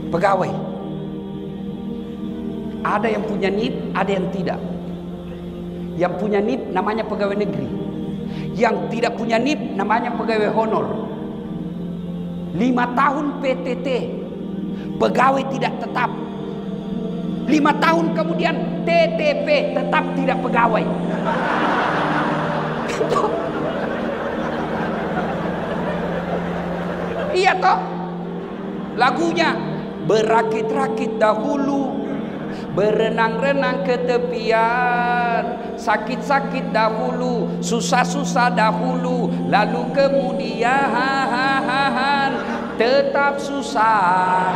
Pegawai. Ada yang punya NIP, ada yang tidak. Yang punya NIP namanya pegawai negeri. Yang tidak punya NIP namanya pegawai honor. 5 tahun PTT, pegawai tidak tetap. 5 tahun kemudian TTP, tetap tidak pegawai. Iya toh? Lagunya berakit-rakit dahulu, berenang-renang ke tepian, sakit-sakit dahulu, susah-susah dahulu, lalu kemudian tetap susah.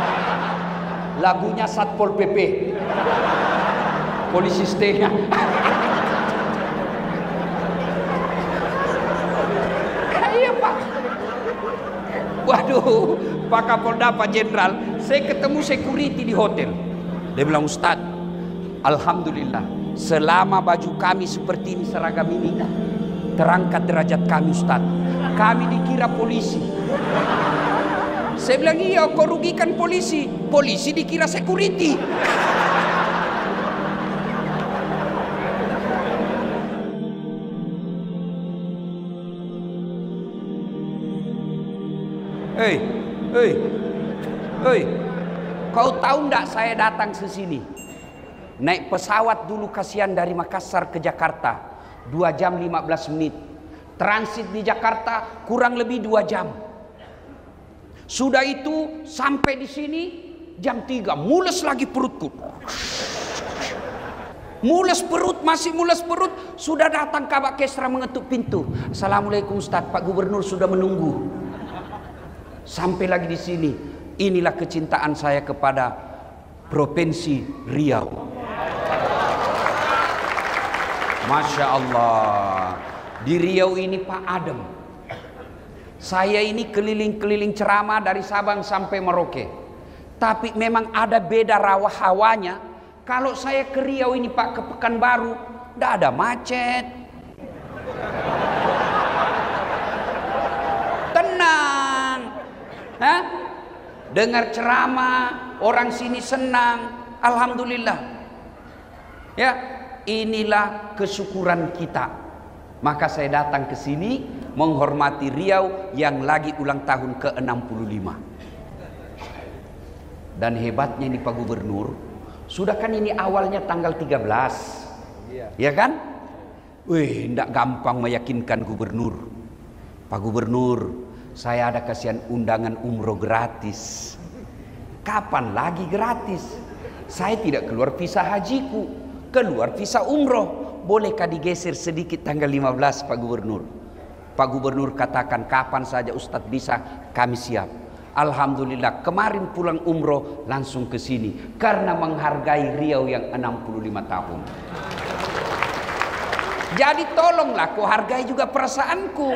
Lagunya Satpol PP, polisi stay-nya. Iya Pak. Waduh, Pak Kapolda, Pak Jenderal, saya ketemu security di hotel. Dia bilang, Ustaz, alhamdulillah, selama baju kami seperti ini, seragam ini, terangkat derajat kami Ustaz. Kami dikira polisi. Saya bilang, iya, kau rugikan polisi. Polisi dikira security. Hei, kau tahu enggak saya datang ke sini? Naik pesawat dulu kasihan dari Makassar ke Jakarta, 2 jam 15 menit. Transit di Jakarta kurang lebih 2 jam. Sudah itu sampai di sini jam 3, mules lagi perutku. Mules perut, masih mules perut. Sudah datang Kabak Kesra mengetuk pintu. Assalamualaikum Ustaz, Pak Gubernur sudah menunggu. Sampai lagi di sini. Inilah kecintaan saya kepada Provinsi Riau. Masya Allah. Di Riau ini Pak adem. Saya ini keliling-keliling ceramah dari Sabang sampai Merauke. Tapi memang ada beda hawanya. Kalau saya ke Riau ini Pak, ke Pekanbaru, tidak ada macet. Tenang. Hah? Dengar ceramah, orang sini senang, alhamdulillah. Ya, inilah kesyukuran kita. Maka saya datang ke sini menghormati Riau yang lagi ulang tahun ke-65. Dan hebatnya ini Pak Gubernur, sudah kan ini awalnya tanggal 13. Ya kan? Wih, tidak gampang meyakinkan Gubernur. Pak Gubernur, saya ada kasihan undangan umroh gratis. Kapan lagi gratis? Saya tidak keluar visa hajiku, keluar visa umroh. Bolehkah digeser sedikit tanggal 15 Pak Gubernur? Pak Gubernur katakan kapan saja Ustadz bisa, kami siap. Alhamdulillah kemarin pulang umroh langsung ke sini karena menghargai Riau yang 65 tahun. Jadi tolonglah kau hargai juga perasaanku.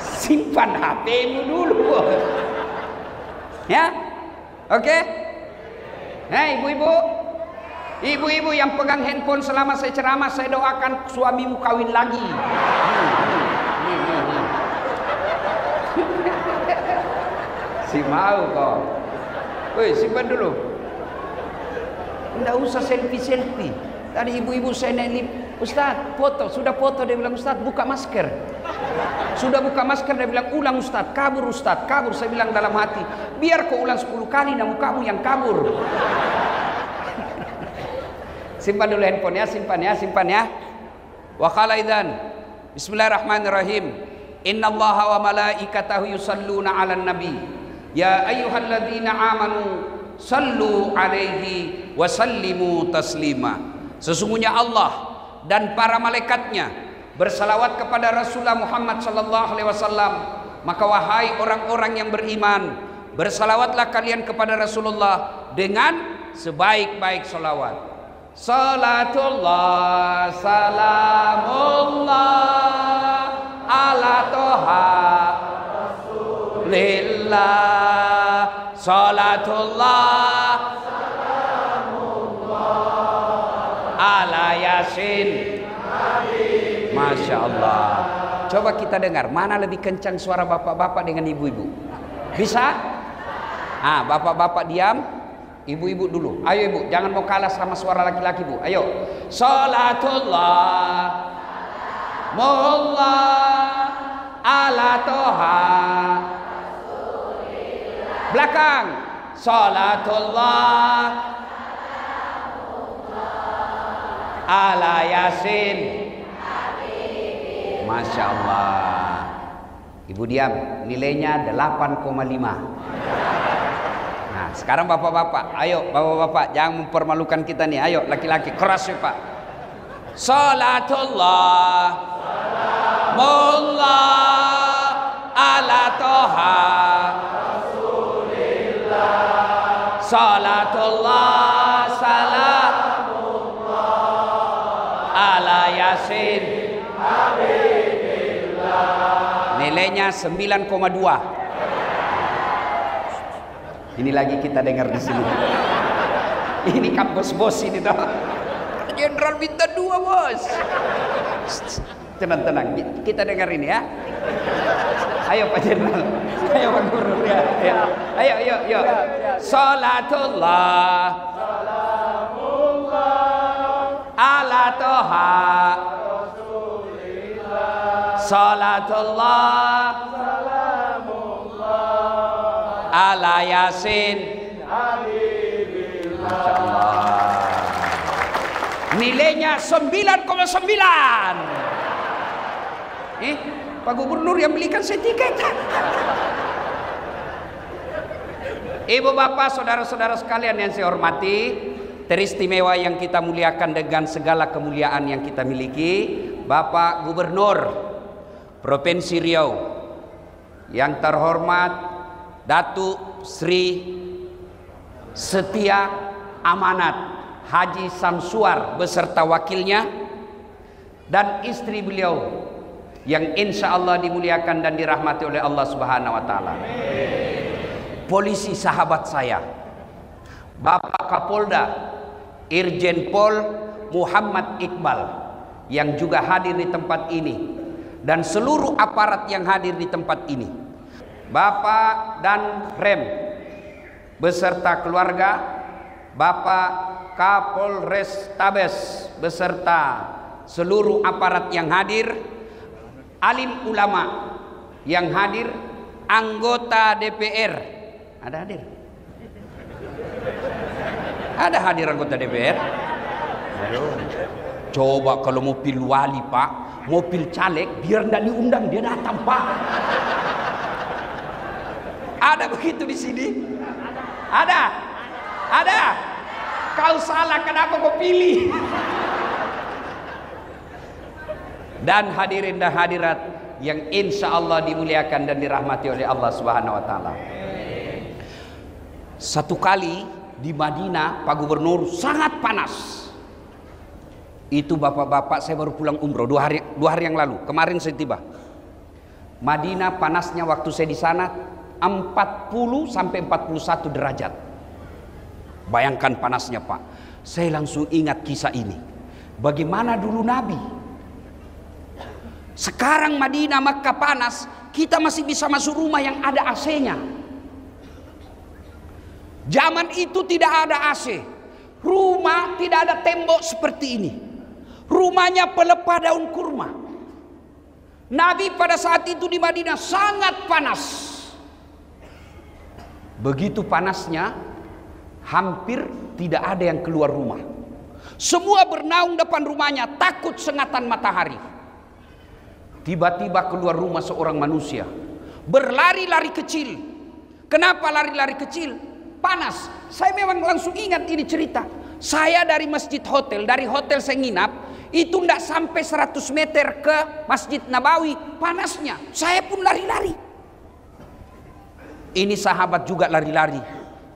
Simpan HP-mu dulu. Ya? Oke? Hei ibu-ibu. Ibu-ibu yang pegang handphone selama saya ceramah, saya doakan suamimu kawin lagi. Si mau kok. Woi, simpan dulu. Tidak usah selfie-selfie. Tadi ibu-ibu saya naik, Ustaz, foto. Sudah foto, dia bilang, Ustaz, buka masker. Sudah buka masker, dia bilang, ulang Ustaz, kabur Ustaz, kabur. Saya bilang dalam hati, biar kau ulang 10 kali, namun kamu yang kabur. Simpan dulu handphone ya, simpan ya. Wa qala idzan. Bismillahirrahmanirrahim. Innallaha wa malaikatahu yusalluna 'alan nabi. Ya ayyuhalladzina amanu sallu 'alaihi wa sallimu taslima. Sesungguhnya Allah dan para malaikatnya bersalawat kepada Rasulullah Muhammad sallallahu alaihi wasallam. Maka wahai orang-orang yang beriman, bersalawatlah kalian kepada Rasulullah dengan sebaik-baik salawat. Salatullah salamullah ala toha Rasulillah. Salatullah salamullah ala Yasin. Masya Allah. Coba kita dengar mana lebih kencang suara bapak-bapak dengan ibu-ibu. Bisa? Bapak-bapak diam, ibu-ibu dulu. Ayo ibu, jangan mau kalah sama suara laki-laki bu. Ayo. Salatullah mullah ala toha. Belakang. Salatullah ala Yasin. Masya Allah. Ibu diam, nilainya 8,5. Nah, sekarang bapak-bapak, ayo bapak-bapak, jangan mempermalukan kita nih. Ayo laki-laki, keras ya Pak. Salatullah mullah ala toha. Salatullah salamullah ala Yasin. Nilainya 9,2. Ini lagi kita dengar di sini. Ini kampus bos ini toh. Jenderal minta 2 bos. Tenang-tenang, kita dengar ini ya. Ayo Pak Jenderal, ayo Pak Guru ya. Ayo. Salatullah ala toha. Salatullah ala Yasin. Masya Allah. Nilainya 9,9. Pak Gubernur yang belikan saya tiket. Ibu bapak saudara-saudara sekalian yang saya hormati, teristimewa yang kita muliakan dengan segala kemuliaan yang kita miliki, Bapak Gubernur Provinsi Riau yang terhormat Datuk Sri Setia Amanat Haji Samsuar beserta wakilnya dan istri beliau yang insya Allah dimuliakan dan dirahmati oleh Allah Subhanahu wa Ta'ala. Polisi sahabat saya, Bapak Kapolda Irjen Pol Muhammad Iqbal yang juga hadir di tempat ini, dan seluruh aparat yang hadir di tempat ini, Bapak dan Rem beserta keluarga, Bapak Kapolres Tabes beserta seluruh aparat yang hadir, alim ulama yang hadir, anggota DPR. Ada hadir? Ada hadir anggota DPR? Aduh. Coba kalau mau pilih wali Pak, mau pilih caleg, biar tidak diundang dia datang Pak. Ada begitu di sini? Ada. Kau salah, kenapa kau pilih? Dan hadirin dan hadirat yang insya Allah dimuliakan dan dirahmati oleh Allah Subhanahu wa Ta'ala. Satu kali di Madinah, Pak Gubernur, sangat panas. Itu bapak-bapak, saya baru pulang umroh 2 hari yang lalu. Kemarin saya tiba. Madinah panasnya waktu saya di sana 40 sampai 41 derajat. Bayangkan panasnya Pak. Saya langsung ingat kisah ini. Bagaimana dulu Nabi. Sekarang Madinah, Makkah panas, kita masih bisa masuk rumah yang ada AC-nya. Zaman itu tidak ada AC. Rumah tidak ada tembok seperti ini. Rumahnya pelepah daun kurma. Nabi pada saat itu di Madinah sangat panas. Begitu panasnya, hampir tidak ada yang keluar rumah. Semua bernaung depan rumahnya, takut sengatan matahari. Tiba-tiba keluar rumah seorang manusia, berlari-lari kecil. Kenapa lari-lari kecil? Panas. Saya memang langsung ingat ini cerita. Saya dari masjid hotel, dari hotel saya nginap, itu tidak sampai 100 meter ke Masjid Nabawi. Panasnya, saya pun lari-lari. Ini sahabat juga lari-lari.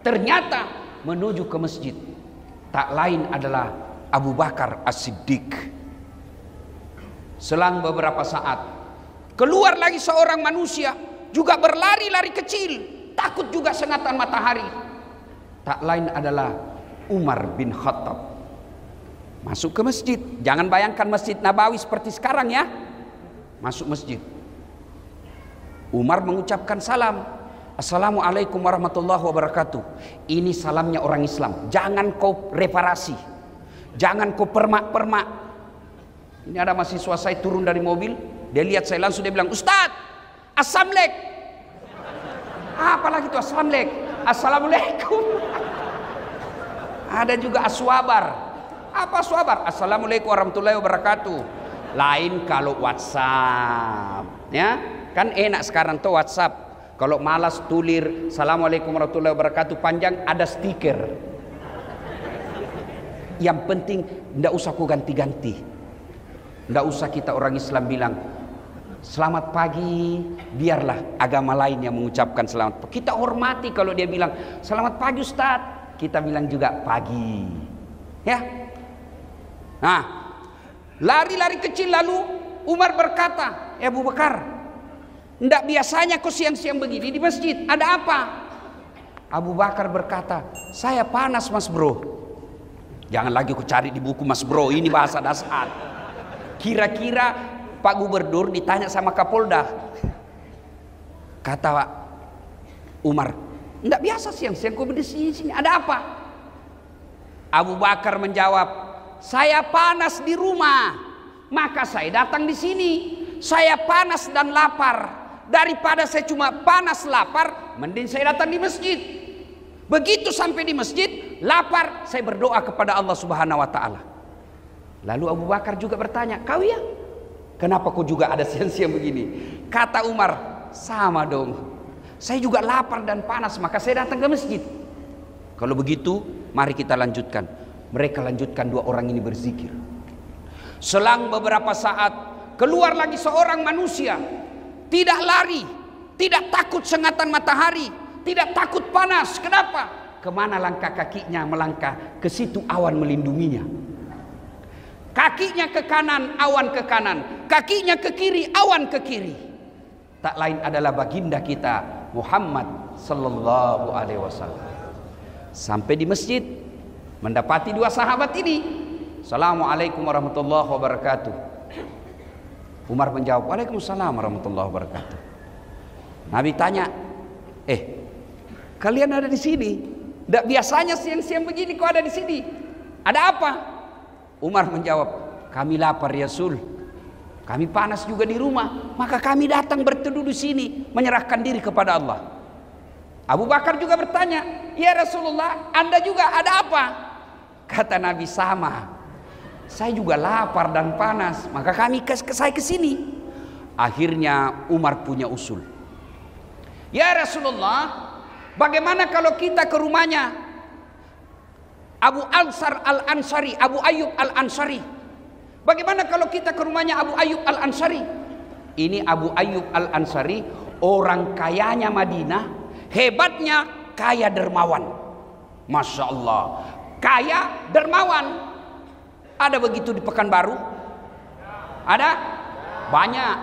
Ternyata menuju ke masjid, tak lain adalah Abu Bakar As-Siddiq. Selang beberapa saat, keluar lagi seorang manusia, juga berlari-lari kecil, takut juga sengatan matahari. Tak lain adalah Umar bin Khattab. Masuk ke masjid. Jangan bayangkan Masjid Nabawi seperti sekarang ya. Masuk masjid. Umar mengucapkan salam. Assalamualaikum warahmatullahi wabarakatuh. Ini salamnya orang Islam. Jangan kau reparasi. Jangan kau permak-permak. Ini ada mahasiswa saya turun dari mobil. Dia lihat saya langsung dia bilang, Ustaz, Assalamualaikum. Apalagi itu Assalamualaikum. Assalamualaikum. Ada juga aswabar. Apa aswabar? Assalamualaikum warahmatullahi wabarakatuh. Lain kalau WhatsApp. Ya, kan enak sekarang tuh WhatsApp. Kalau malas tulir Assalamualaikum warahmatullahi wabarakatuh panjang, ada stiker. Yang penting tidak usah ku ganti-ganti. Tidak usah kita orang Islam bilang selamat pagi, biarlah agama lain yang mengucapkan selamat pagi. Kita hormati kalau dia bilang selamat pagi Ustaz, kita bilang juga pagi. Ya. Nah, lari-lari kecil lalu Umar berkata, Abu Bakar, tidak biasanya kau siang-siang begini di masjid. Ada apa? Abu Bakar berkata, saya panas mas bro. Jangan lagi ku cari di buku mas bro. Ini bahasa dasar. Kira-kira Pak Gubernur ditanya sama Kapolda. Kata Umar, tidak biasa siang-siang kau di sini. Ada apa? Abu Bakar menjawab, saya panas di rumah. Maka saya datang di sini. Saya panas dan lapar. Daripada saya cuma panas lapar, mending saya datang di masjid. Begitu sampai di masjid, lapar, saya berdoa kepada Allah Subhanahu wa taala. Lalu Abu Bakar juga bertanya, kau ya? Kenapa kau juga ada siang-siang begini? Kata Umar, sama dong. Saya juga lapar dan panas, maka saya datang ke masjid. Kalau begitu, mari kita lanjutkan. Mereka lanjutkan, dua orang ini berzikir. Selang beberapa saat, keluar lagi seorang manusia. Tidak lari, tidak takut sengatan matahari, tidak takut panas. Kenapa? Kemana langkah kakinya melangkah? Ke situ awan melindunginya. Kakinya ke kanan, awan ke kanan. Kakinya ke kiri, awan ke kiri. Tak lain adalah baginda kita Muhammad sallallahu alaihi wasallam. Sampai di masjid, mendapati dua sahabat ini. Assalamualaikum warahmatullahi wabarakatuh. Umar menjawab, Waalaikumsalam warahmatullahi wabarakatuh. Nabi tanya, kalian ada di sini? Tidak biasanya siang-siang begini kau ada di sini. Ada apa? Umar menjawab, kami lapar ya Rasul. Kami panas juga di rumah, maka kami datang berteduh di sini, menyerahkan diri kepada Allah. Abu Bakar juga bertanya, ya Rasulullah, Anda juga ada apa? Kata Nabi, sama. Saya juga lapar dan panas, maka saya ke sini. Akhirnya Umar punya usul. Ya Rasulullah, bagaimana kalau kita ke rumahnya Abu Ansar Al-Ansari, Abu Ayyub Al-Ansari? Bagaimana kalau kita ke rumahnya Abu Ayyub Al-Ansari? Ini Abu Ayyub Al-Ansari, orang kayanya Madinah, hebatnya kaya dermawan. Masya Allah, kaya dermawan. Ada begitu di Pekanbaru? Ada? Banyak.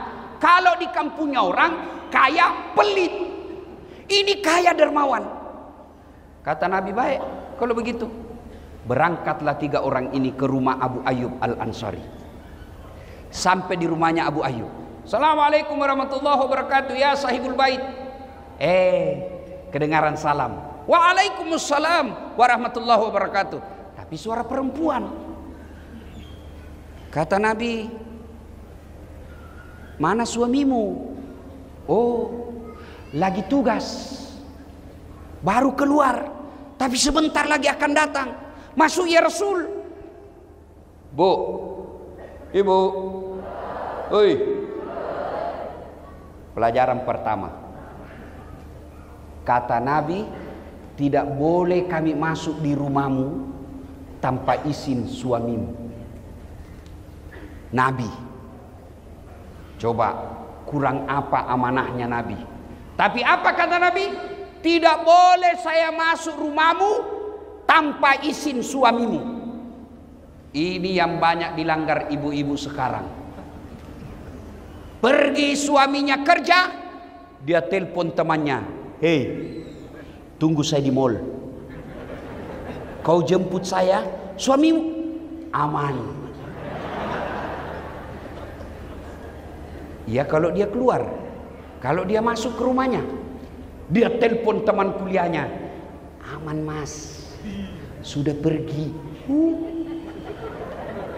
Kalau di kampungnya orang kaya pelit. Ini kaya dermawan. Kata Nabi, baik kalau begitu. Berangkatlah tiga orang ini ke rumah Abu Ayyub Al-Ansari. Sampai di rumahnya Abu Ayyub. Assalamualaikum warahmatullahi wabarakatuh ya sahibul bait. Kedengaran salam. Waalaikumsalam warahmatullahi wabarakatuh. Tapi suara perempuan. Kata Nabi, mana suamimu? Oh, lagi tugas, baru keluar, tapi sebentar lagi akan datang. Masuk ya Rasul. Bu, ibu, oi. Pelajaran pertama, kata Nabi, tidak boleh kami masuk di rumahmu tanpa izin suamimu. Nabi, coba kurang apa amanahnya Nabi? Tapi apa kata Nabi? Tidak boleh saya masuk rumahmu tanpa izin suamimu. Ini yang banyak dilanggar ibu-ibu sekarang. Pergi suaminya kerja, dia telepon temannya, hei, tunggu saya di mall. Kau jemput saya, suamimu aman. Ya kalau dia keluar, kalau dia masuk ke rumahnya. Dia telepon teman kuliahnya, aman mas, sudah pergi.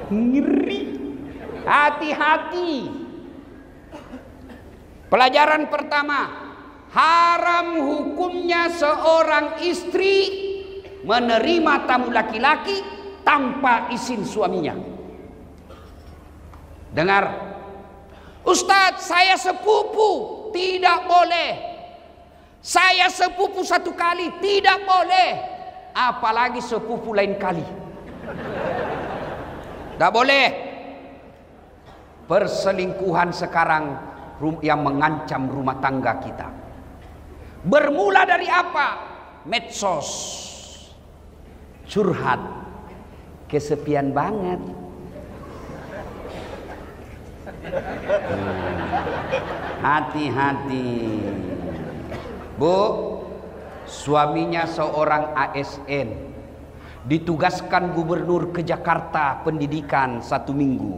Ngeri. Hati-hati. Pelajaran pertama, haram hukumnya seorang istri menerima tamu laki-laki tanpa izin suaminya. Dengar, Ustadz, saya sepupu, tidak boleh. Saya sepupu satu kali, tidak boleh. Apalagi sepupu lain kali. Tidak boleh. Perselingkuhan sekarang yang mengancam rumah tangga kita. Bermula dari apa? Medsos. Curhat. Kesepian banget. Hati-hati. Bu, suaminya seorang ASN, ditugaskan gubernur ke Jakarta pendidikan 1 minggu.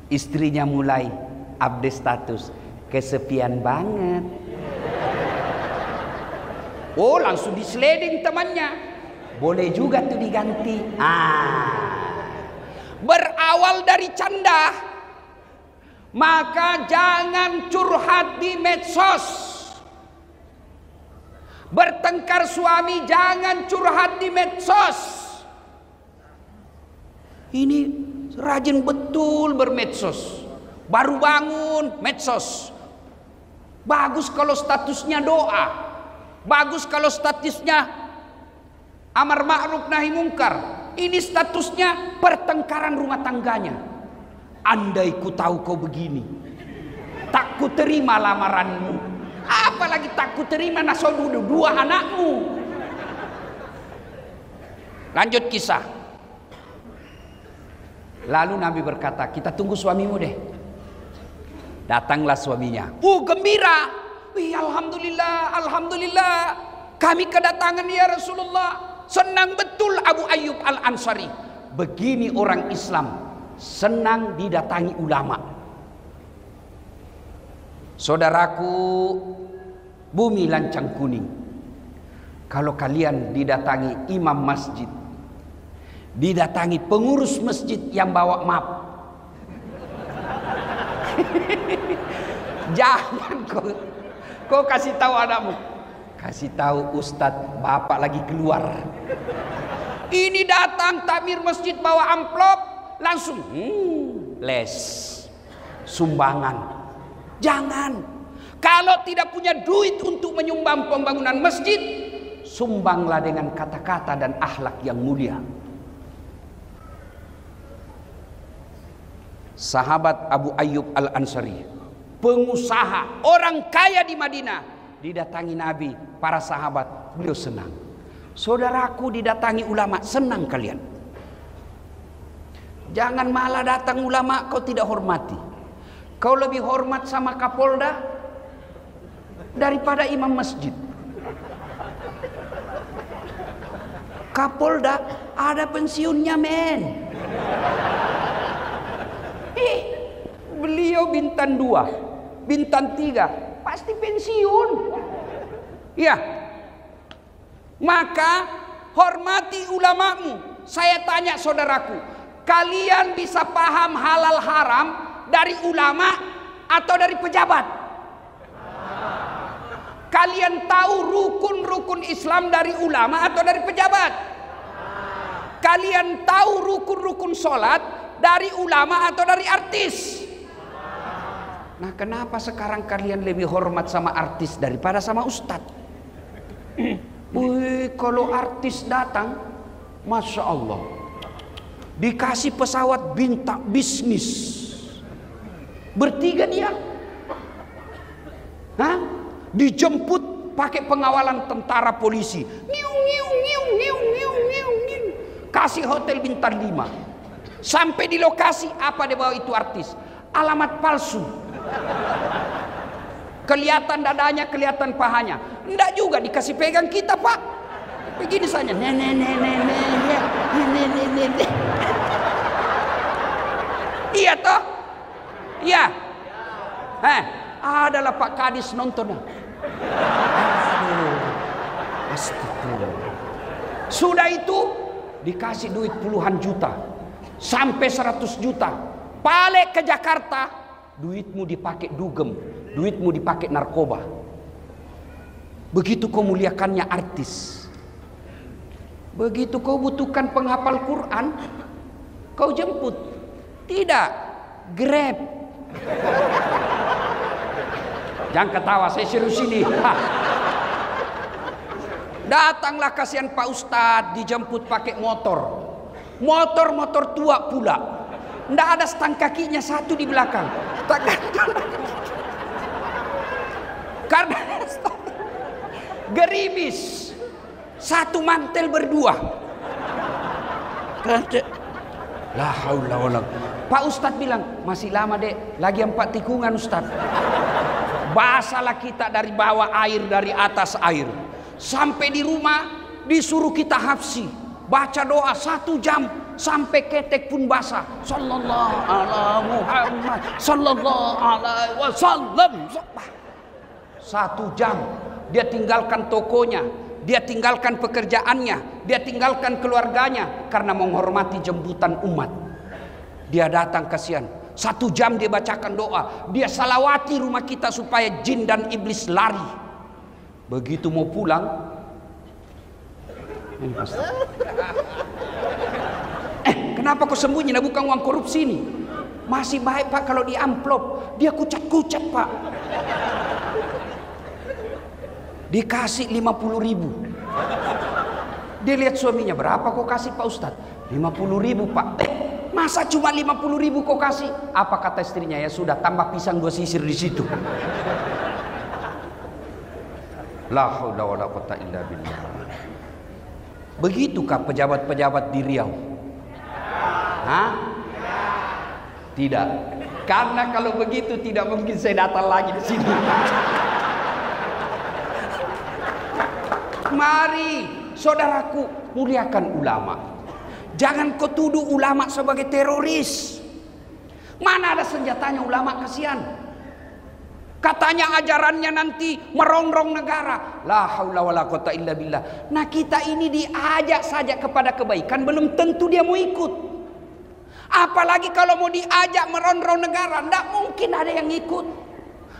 Istrinya mulai update status, kesepian banget. Oh, langsung disleding temannya. Boleh juga tuh diganti. Berawal dari canda, maka jangan curhat di medsos. Bertengkar suami, jangan curhat di medsos. Ini rajin betul bermedsos. Baru bangun medsos. Bagus kalau statusnya doa. Bagus kalau statusnya amar ma'ruf nahi mungkar. Ini statusnya pertengkaran rumah tangganya. Andai ku tahu kau begini, tak ku terima lamaranmu. Apalagi tak ku terima nasodu 2 anakmu. Lanjut kisah. Lalu Nabi berkata, kita tunggu suamimu deh. Datanglah suaminya. Gembira. Wih, alhamdulillah, alhamdulillah. Kami kedatangan ya Rasulullah. Senang betul Abu Ayyub Al-Ansari. Begini orang Islam, senang didatangi ulama. Saudaraku, bumi lancang kuning. Kalau kalian didatangi imam masjid, didatangi pengurus masjid yang bawa map, jangan kau kasih tahu anakmu, kasih tahu Ustadz bapak lagi keluar. Ini datang takmir masjid bawa amplop, langsung les sumbangan. Jangan. Kalau tidak punya duit untuk menyumbang pembangunan masjid, sumbanglah dengan kata-kata dan akhlak yang mulia. Sahabat Abu Ayyub Al-Ansari, pengusaha, orang kaya di Madinah, didatangi Nabi, para sahabat, beliau senang. Saudaraku didatangi ulama, senang kalian. Jangan malah datang ulama kau tidak hormati. Kau lebih hormat sama Kapolda daripada imam masjid. Kapolda ada pensiunnya, men. Beliau bintang 2, bintang 3, pasti pensiun. Ya. Maka hormati ulamamu. Saya tanya saudaraku, kalian bisa paham halal haram dari ulama atau dari pejabat? Kalian tahu rukun-rukun Islam dari ulama atau dari pejabat? Kalian tahu rukun-rukun sholat dari ulama atau dari artis? Nah, kenapa sekarang kalian lebih hormat sama artis daripada sama ustadz? Wih, kalau artis datang, Masya Allah, dikasih pesawat bintang bisnis. Bertiga dia. Dijemput pakai pengawalan tentara polisi. Kasih hotel bintang 5. Sampai di lokasi, apa dia bawa itu artis? Alamat palsu. Kelihatan dadanya, kelihatan pahanya. Enggak juga dikasih pegang kita, Pak. Begini saja. Iya toh? Iya. Adalah Pak Kadis nonton. Astagfirullah. Sudah itu dikasih duit puluhan juta sampai 100 juta. Balik ke Jakarta, duitmu dipakai dugem, duitmu dipakai narkoba. Begitu kau muliakannya artis, begitu kau butuhkan penghafal Quran, kau jemput. Tidak, Grab. Jangan ketawa, saya serius ini. Datanglah kasihan Pak Ustadz, dijemput pakai motor. Motor tua pula. Nggak ada stang kakinya, satu di belakang. Karena gerimis. Satu mantel berdua. La haula wala. Pak Ustadz bilang, masih lama dek, lagi 4 tikungan Ustadz. Basalah kita dari bawah air, dari atas air. Sampai di rumah disuruh kita hafsi, baca doa 1 jam sampai ketek pun basah. Sallallahu ala Muhammad sallallahu alaihi wasallam. 1 jam dia tinggalkan tokonya, dia tinggalkan pekerjaannya, dia tinggalkan keluarganya karena menghormati jemputan umat. Dia datang kasihan, 1 jam dia bacakan doa, dia salawati rumah kita supaya jin dan iblis lari. Begitu mau pulang, kenapa kau sembunyi? Nah, bukan uang korupsi ini. Masih baik Pak kalau di amplop, dia kucat-kucat Pak. Dikasih 50.000. Dia lihat suaminya, berapa kau kasih Pak Ustadz? 50.000 Pak. Masa cuma 50.000 kau kasih? Apa kata istrinya? Ya sudah, tambah pisang 2 sisir di situ. La haula wala quwata illa billah. Begitukah pejabat-pejabat di Riau? Hah? Tidak. Karena kalau begitu tidak mungkin saya datang lagi di sini. Mari saudaraku, muliakan ulama. Jangan kau tuduh ulama sebagai teroris. Mana ada senjatanya ulama, kasihan. Katanya ajarannya nanti merongrong negara. La haula wala quwata illa billah. Nah, kita ini diajak saja kepada kebaikan, belum tentu dia mau ikut. Apalagi kalau mau diajak merongrong negara, tidak mungkin ada yang ikut.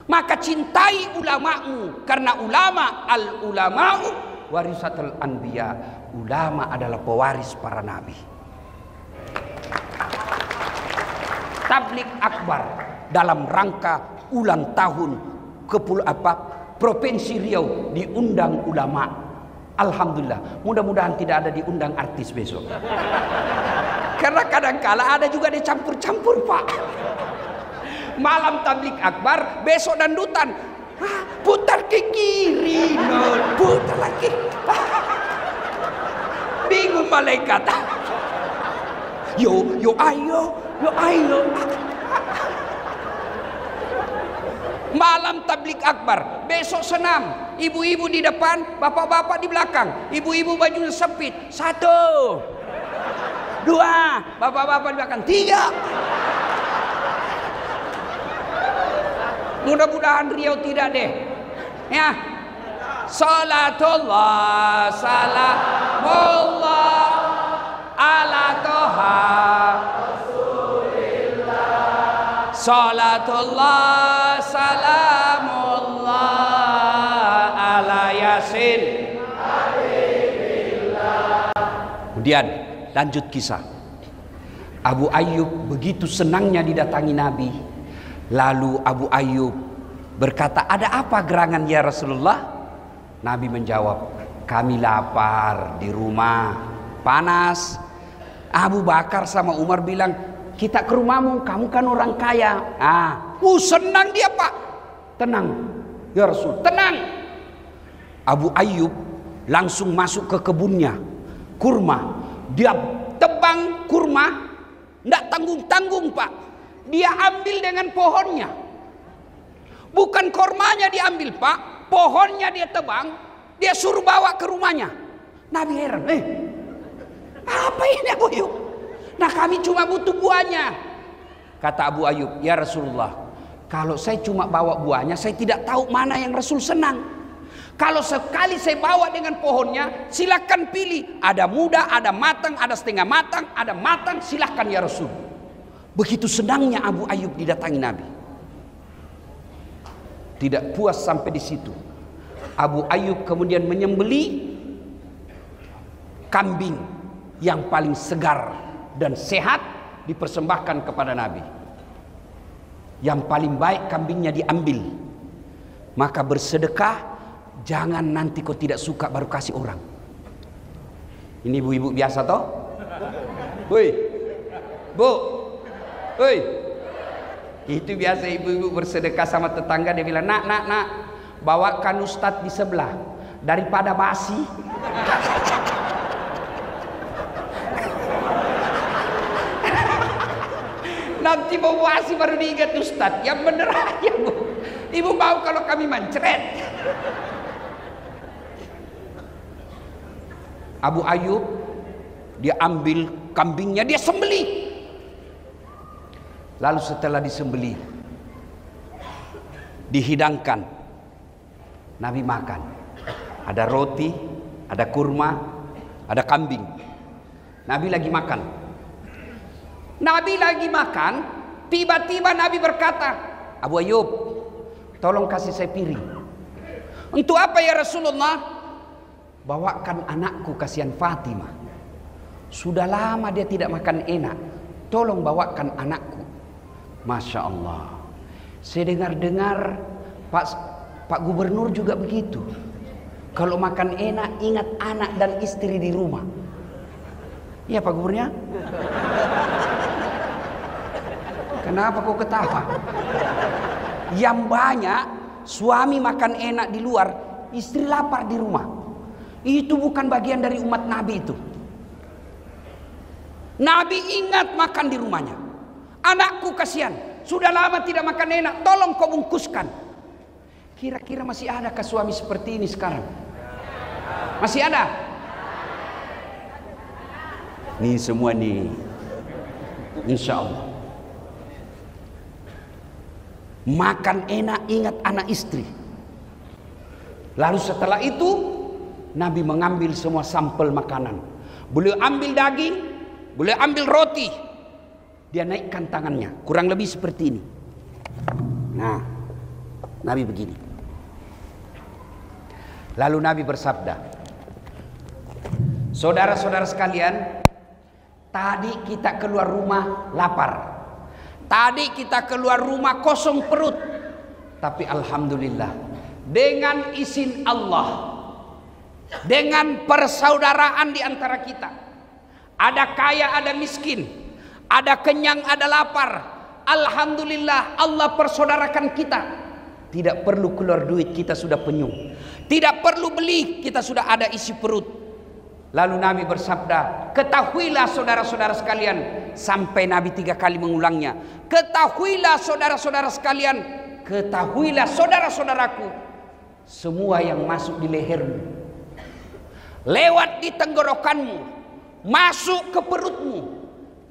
Maka cintai ulamamu, karena ulama, al ulama'u warisatul anbiya. Ulama adalah pewaris para nabi. Tablik akbar dalam rangka ulang tahun Provinsi Riau diundang ulama. Alhamdulillah. Mudah-mudahan tidak ada diundang artis besok. Karena kadang-kala ada juga dicampur-campur Pak. Malam tablik akbar, besok dandutan. Putar ke kiri, putar lagi. Bingung malaikat. Yo ayo. Malam tablik akbar, besok senam. Ibu-ibu di depan, bapak-bapak di belakang. Ibu-ibu bajunya sempit. 1, 2, bapak-bapak di belakang. 3. Mudah-mudahan Riau tidak deh. Ya. Salatullah, salamullah ala toha Rasulillah. Salatullah, salamullah ala yasin. Kemudian lanjut kisah. Abu Ayyub begitu senangnya didatangi Nabi. Lalu Abu Ayyub berkata, ada apa gerangan ya Rasulullah? Nabi menjawab, kami lapar di rumah, panas. Abu Bakar sama Umar bilang, kita ke rumahmu, kamu kan orang kaya. Senang dia Pak. Tenang ya Rasul, tenang. Abu Ayyub langsung masuk ke kebunnya, kurma. Dia tebang kurma, tidak tanggung-tanggung Pak. Dia ambil dengan pohonnya. Bukan kurmanya diambil Pak, pohonnya dia tebang, dia suruh bawa ke rumahnya. Nabi heran, apa ini Abu Ayyub? Nah kami cuma butuh buahnya. Kata Abu Ayyub, ya Rasulullah, kalau saya cuma bawa buahnya, saya tidak tahu mana yang Rasul senang. Kalau sekali saya bawa dengan pohonnya, silakan pilih. Ada muda, ada matang, ada setengah matang, ada matang, silakan ya Rasul. Begitu senangnya Abu Ayyub didatangi Nabi. Tidak puas sampai di situ, Abu Ayyub kemudian menyembelih kambing yang paling segar dan sehat, dipersembahkan kepada Nabi. Yang paling baik kambingnya diambil. Maka bersedekah, jangan nanti kau tidak suka baru kasih orang. Ini ibu-ibu biasa toh? Woi, bu, woi. Itu biasa ibu-ibu bersedekah sama tetangga, dia bilang, nak, bawakan ustadz di sebelah daripada basi. Nanti mau basi baru diingat ustadz. Yang bener aja bu. Ibu mau kalau kami mencret. Abu Ayyub dia ambil kambingnya, dia sembelih. Lalu setelah disembelih, dihidangkan, Nabi makan. Ada roti, ada kurma, ada kambing. Nabi lagi makan. Tiba-tiba Nabi berkata, Abu Ayyub, tolong kasih saya piring. Untuk apa ya Rasulullah? Bawakan anakku, kasihan Fatimah. Sudah lama dia tidak makan enak. Tolong bawakan anakku. Masya Allah. Saya dengar Pak Gubernur juga begitu. Kalau makan enak ingat anak dan istri di rumah. Iya Pak Gubernurnya? Kenapa kau ketawa? Yang banyak suami makan enak di luar, istri lapar di rumah. Itu bukan bagian dari umat Nabi itu. Nabi ingat makan di rumahnya. Anakku kasihan, sudah lama tidak makan enak, tolong kau bungkuskan. Kira-kira masih adakah suami seperti ini sekarang? Masih ada? Nih semua nih, insya Allah. Makan enak ingat anak istri. Lalu setelah itu Nabi mengambil semua sampel makanan. Beliau ambil daging, beliau ambil roti. Dia naikkan tangannya, kurang lebih seperti ini. Nah, Nabi begini. Lalu Nabi bersabda, saudara-saudara sekalian, tadi kita keluar rumah lapar. Tadi kita keluar rumah kosong perut. Tapi alhamdulillah, dengan izin Allah, dengan persaudaraan di antara kita, ada kaya, ada miskin, ada kenyang, ada lapar. Alhamdulillah Allah persaudarakan kita. Tidak perlu keluar duit, kita sudah penyung. Tidak perlu beli, kita sudah ada isi perut. Lalu Nabi bersabda, ketahuilah saudara-saudara sekalian. Sampai Nabi 3 kali mengulangnya. Ketahuilah saudara-saudara sekalian. Ketahuilah saudara-saudaraku. Semua yang masuk di lehermu, lewat di tenggorokanmu, masuk ke perutmu,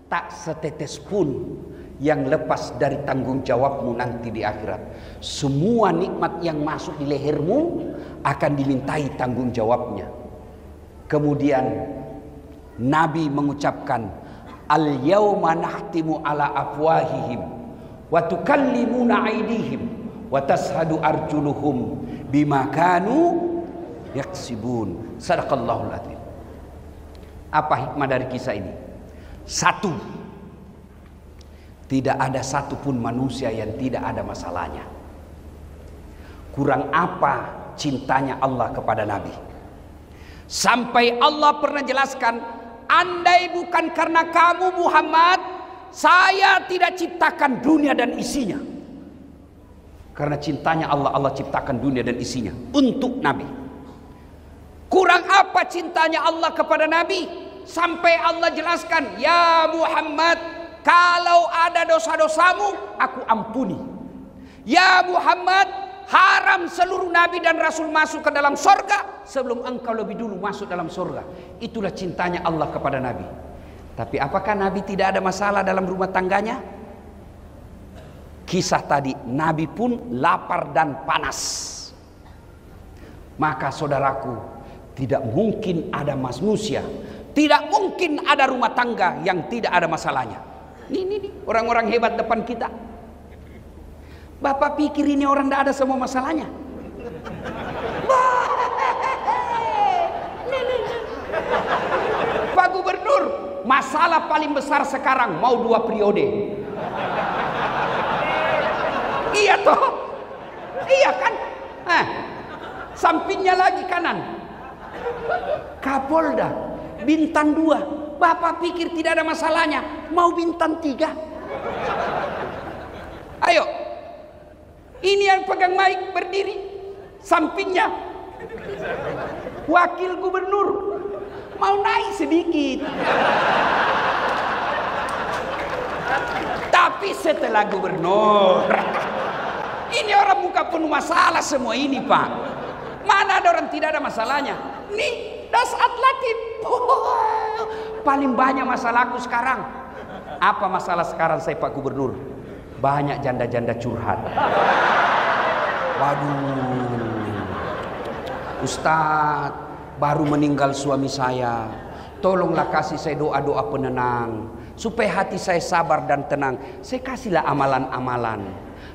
tak setetes pun yang lepas dari tanggung jawabmu nanti di akhirat. Semua nikmat yang masuk di lehermu akan dimintai tanggung jawabnya. Kemudian Nabi mengucapkan, al-yawma nahtimu ala afwahihim wa tukallimuna aydihim wa tashhadu arjuluhum bima kanu yaksibun. Sadaqallahul adzim. Apa hikmah dari kisah ini? Satu, tidak ada satupun manusia yang tidak ada masalahnya. Kurang apa cintanya Allah kepada Nabi? Sampai Allah pernah jelaskan, andai bukan karena kamu Muhammad, saya tidak ciptakan dunia dan isinya. Karena cintanya Allah, Allah ciptakan dunia dan isinya untuk Nabi. Kurang apa cintanya Allah kepada Nabi? Sampai Allah jelaskan, ya Muhammad, kalau ada dosa-dosamu, aku ampuni. Ya Muhammad, haram seluruh Nabi dan Rasul masuk ke dalam sorga sebelum engkau lebih dulu masuk dalam sorga. Itulah cintanya Allah kepada Nabi. Tapi apakah Nabi tidak ada masalah dalam rumah tangganya? Kisah tadi, Nabi pun lapar dan panas. Maka saudaraku, tidak mungkin ada manusia, tidak mungkin ada rumah tangga yang tidak ada masalahnya. Ini orang-orang hebat depan kita. Bapak pikir ini orang tidak ada semua masalahnya? Pak Gubernur, masalah paling besar sekarang mau 2 periode. Iya toh? Iya kan? Sampingnya lagi kanan, Kapolda bintang 2. Bapak pikir tidak ada masalahnya, mau bintang 3. Ayo, ini yang pegang mic berdiri, sampingnya wakil gubernur, mau naik sedikit. Tapi setelah gubernur, ini orang muka penuh masalah semua ini, Pak. Mana ada orang tidak ada masalahnya? Nih, Dasat Latif. Paling banyak masalahku sekarang. Apa masalah sekarang saya, Pak Gubernur? Banyak janda-janda curhat. Waduh, Ustadz, baru meninggal suami saya. Tolonglah kasih saya doa-doa penenang, supaya hati saya sabar dan tenang. Saya kasihlah amalan-amalan.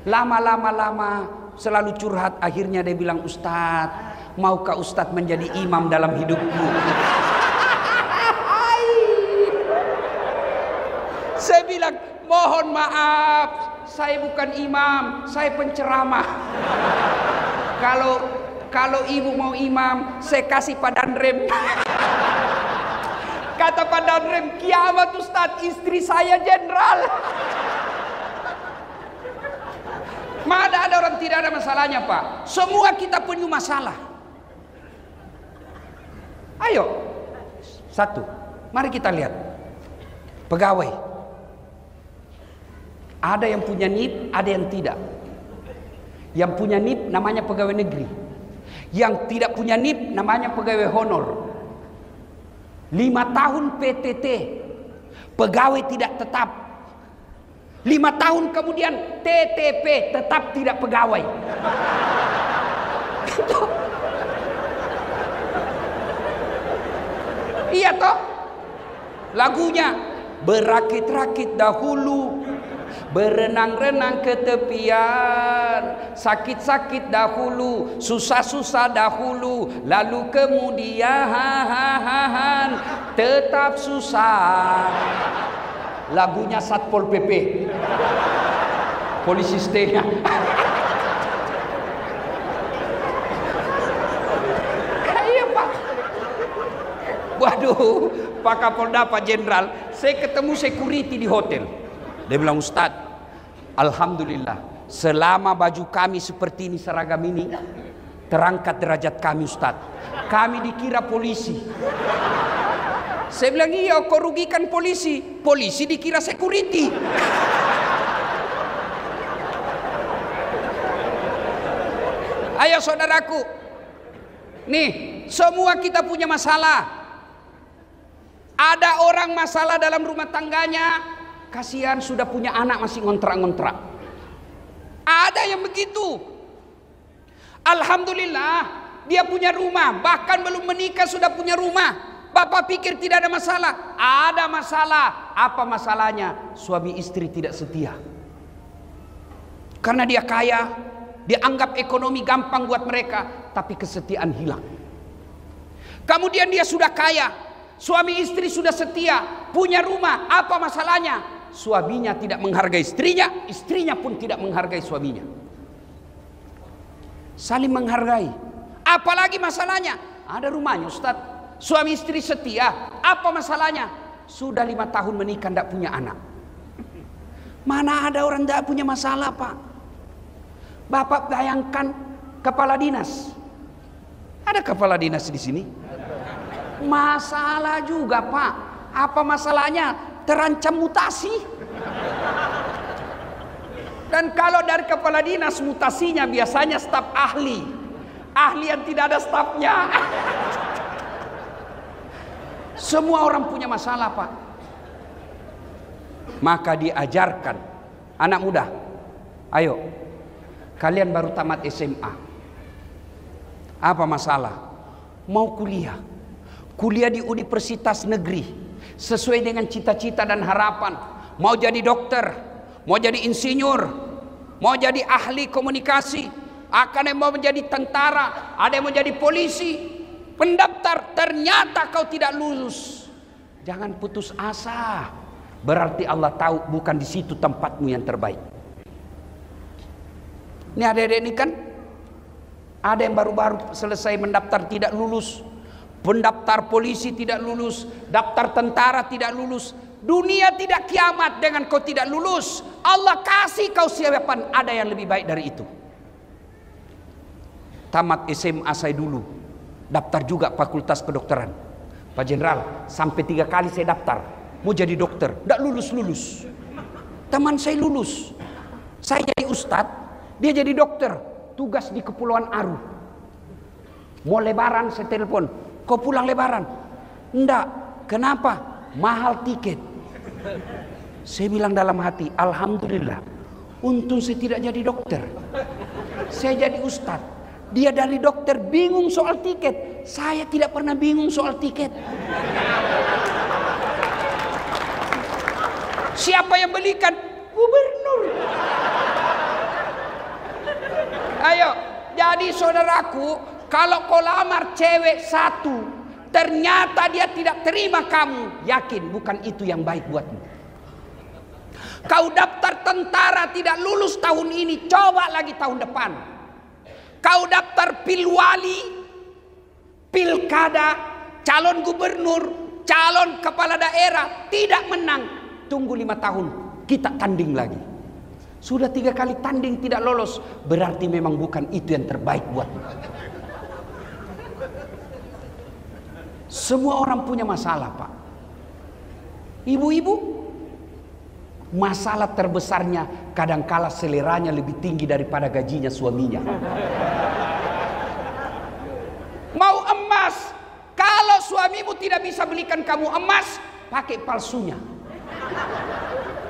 Lama-lama selalu curhat. Akhirnya dia bilang, Ustadz, maukah Ustadz menjadi imam dalam hidupku? Saya bilang, mohon maaf, saya bukan imam, saya penceramah. Kalau ibu mau imam, saya kasih Pak Danrem. Kata Pak Danrem, kiamat Ustadz, istri saya jenderal. Mana ada orang tidak ada masalahnya, Pak? Semua kita punya masalah. Ayo, satu, mari kita lihat pegawai. Ada yang punya NIP, ada yang tidak. Yang punya NIP namanya pegawai negeri. Yang tidak punya NIP namanya pegawai honor. 5 tahun PTT, pegawai tidak tetap. 5 tahun kemudian TTP, tetap tidak pegawai. Iya toh? Lagunya, berakit-rakit dahulu, berenang-renang ke tepian, sakit-sakit dahulu, susah-susah dahulu, lalu kemudian tetap susah. Lagunya Satpol PP, polisi setia. Iya, Pak. Waduh, Pak Kapolda, Pak Jenderal, saya ketemu security di hotel. Dia bilang, Ustadz, alhamdulillah, selama baju kami seperti ini, seragam ini, terangkat derajat kami, Ustadz. Kami dikira polisi. Saya bilang, iya, kau rugikan polisi. Polisi dikira security. Ayo saudaraku, nih, semua kita punya masalah. Ada orang masalah dalam rumah tangganya, kasihan sudah punya anak masih ngontrak-ngontrak. Ada yang begitu. Alhamdulillah, dia punya rumah, bahkan belum menikah sudah punya rumah. Bapak pikir tidak ada masalah? Ada masalah. Apa masalahnya? Suami istri tidak setia. Karena dia kaya, dia anggap ekonomi gampang buat mereka, tapi kesetiaan hilang. Kemudian dia sudah kaya, suami istri sudah setia, punya rumah. Apa masalahnya? Suaminya tidak menghargai istrinya, istrinya pun tidak menghargai suaminya. Saling menghargai. Apalagi masalahnya? Ada rumahnya, Ustadz. Suami istri setia, apa masalahnya? Sudah 5 tahun menikah, tidak punya anak. Mana ada orang tidak punya masalah, Pak? Bapak bayangkan kepala dinas. Ada kepala dinas di sini? Masalah juga, Pak. Apa masalahnya? Terancam mutasi. Dan kalau dari kepala dinas mutasinya biasanya staf ahli. Ahli yang tidak ada stafnya. Semua orang punya masalah, Pak. Maka diajarkan anak muda, ayo, kalian baru tamat SMA, Apa masalah? Mau kuliah. Kuliah di universitas negeri sesuai dengan cita-cita dan harapan. Mau jadi dokter, mau jadi insinyur, mau jadi ahli komunikasi, akan yang mau menjadi tentara, ada yang mau jadi polisi. Pendaftar, ternyata kau tidak lulus. Jangan putus asa. Berarti Allah tahu bukan di situ tempatmu yang terbaik. Ini adik-adik ini kan ada yang baru-baru selesai mendaftar tidak lulus, pendaftar polisi tidak lulus, daftar tentara tidak lulus. Dunia tidak kiamat dengan kau tidak lulus. Allah kasih kau siapan ada yang lebih baik dari itu. Tamat SMA saya dulu, daftar juga fakultas kedokteran. Pak Jenderal, sampai 3 kali saya daftar mau jadi dokter, tidak lulus-lulus. Teman saya lulus, saya jadi ustadz, dia jadi dokter, tugas di Kepulauan Aru. Mau lebaran saya telepon, kau pulang lebaran? Enggak, kenapa? Mahal tiket. Saya bilang dalam hati, alhamdulillah, untung saya tidak jadi dokter, saya jadi ustadz. Dia dari dokter bingung soal tiket, saya tidak pernah bingung soal tiket. Siapa yang belikan? Gubernur. Ayo, jadi saudaraku, kalau kau lamar cewek satu, ternyata dia tidak terima kamu, yakin bukan itu yang baik buatmu. Kau daftar tentara tidak lulus tahun ini, coba lagi tahun depan. Kau daftar pilwali, pilkada, calon gubernur, calon kepala daerah, tidak menang. Tunggu 5 tahun, kita tanding lagi. Sudah 3 kali tanding tidak lolos, berarti memang bukan itu yang terbaik buatmu. Semua orang punya masalah, Pak. Ibu-ibu, masalah terbesarnya kadangkala seleranya lebih tinggi daripada gajinya suaminya. Mau emas, kalau suamimu tidak bisa belikan kamu emas, pakai palsunya.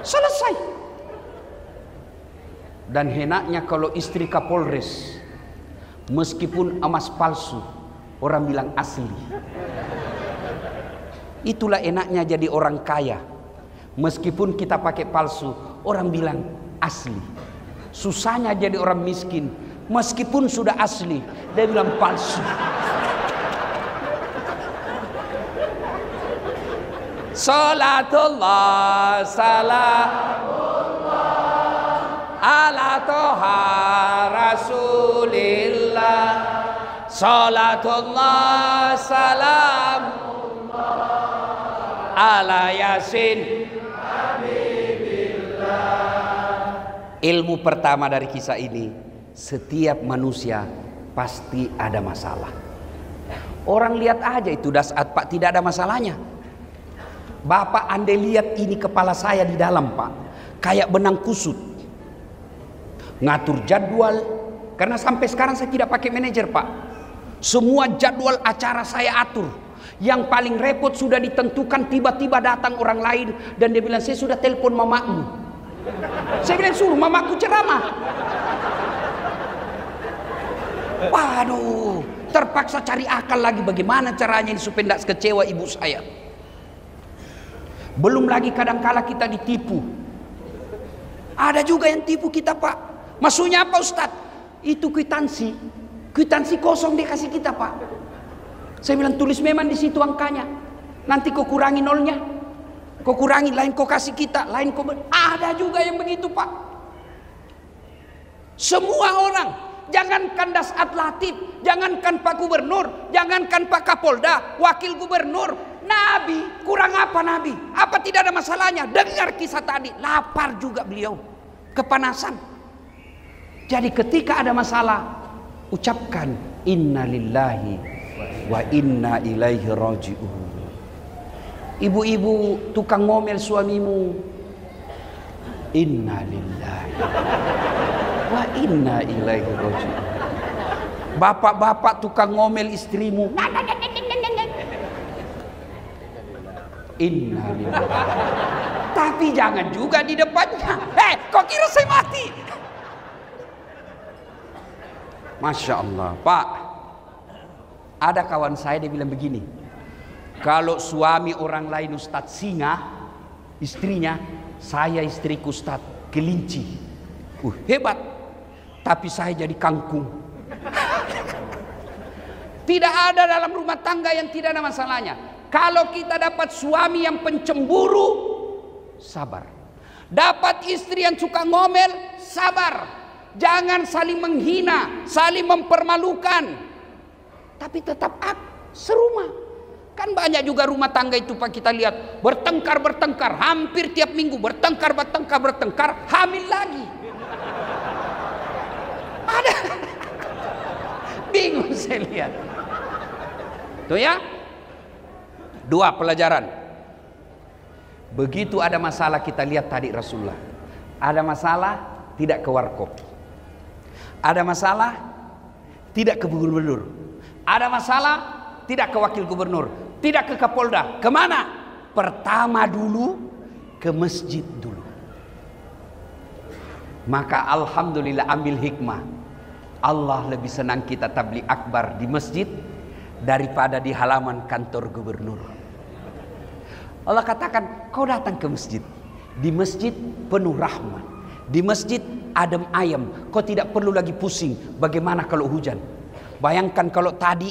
Selesai. Dan henaknya kalau istri Kapolres, meskipun emas palsu, orang bilang asli. Itulah enaknya jadi orang kaya. Meskipun kita pakai palsu, orang bilang asli. Susahnya jadi orang miskin, meskipun sudah asli, dia bilang palsu. Salatullah salamullah ala toha rasulillah. Salatullah salamullah ala yasin. Ilmu pertama dari kisah ini, setiap manusia pasti ada masalah. Orang lihat aja itu dasar Pak, tidak ada masalahnya. Bapak andai lihat ini kepala saya di dalam Pak, kayak benang kusut. Ngatur jadwal, karena sampai sekarang saya tidak pakai manajer Pak. Semua jadwal acara saya atur. Yang paling repot sudah ditentukan, tiba-tiba datang orang lain dan dia bilang, saya sudah telepon mamamu. Saya bilang, suruh mamaku ceramah. Waduh, terpaksa cari akal lagi bagaimana caranya ini supaya tidak kecewa ibu saya. Belum lagi kadangkala kita ditipu. Ada juga yang tipu kita Pak. Maksudnya apa Ustadz? Itu kwitansi. Kwitansi kosong dia kasih kita Pak. Saya bilang, tulis memang di situ angkanya. Nanti kau kurangi nolnya. Kau kurangi, lain kau kasih kita, lain kau ada juga yang begitu Pak. Semua orang, jangankan Dasat Latif, jangankan Pak Gubernur, jangankan Pak Kapolda, Wakil Gubernur, Nabi, kurang apa Nabi? Apa tidak ada masalahnya? Dengar kisah tadi, lapar juga beliau, kepanasan. Jadi ketika ada masalah, ucapkan inna lillahi wa inna ilaihi raji'un. Ibu-ibu tukang ngomel suamimu, inna lillahi wa inna ilaihi raji'un. Bapak-bapak tukang ngomel istrimu, inna lillahi. Tapi jangan juga di depannya. Kok kira saya mati? Masya Allah Pak, Ada kawan saya dia bilang begini, kalau suami orang lain Ustadz singa, istrinya, saya istriku Ustadz kelinci. Hebat. Tapi saya jadi kangkung. Tidak ada dalam rumah tangga yang tidak ada masalahnya. Kalau kita dapat suami yang pencemburu, sabar. Dapat istri yang suka ngomel, sabar. Jangan saling menghina, saling mempermalukan. Tapi tetap serumah. Kan banyak juga rumah tangga itu Pak, kita lihat bertengkar, hampir tiap minggu bertengkar, hamil lagi. Ada. Bingung saya lihat. Tuh ya. 2 pelajaran. Begitu ada masalah kita lihat tadi Rasulullah. Ada masalah tidak ke warkop. Ada masalah tidak ke gubernur. Ada masalah tidak ke wakil gubernur, tidak ke Kapolda. Kemana? Pertama dulu ke masjid dulu. Maka alhamdulillah ambil hikmah. Allah lebih senang kita tabligh akbar di masjid daripada di halaman kantor gubernur. Allah katakan, kau datang ke masjid. Di masjid penuh rahmat. Di masjid adem ayem. Kau tidak perlu lagi pusing bagaimana kalau hujan. Bayangkan kalau tadi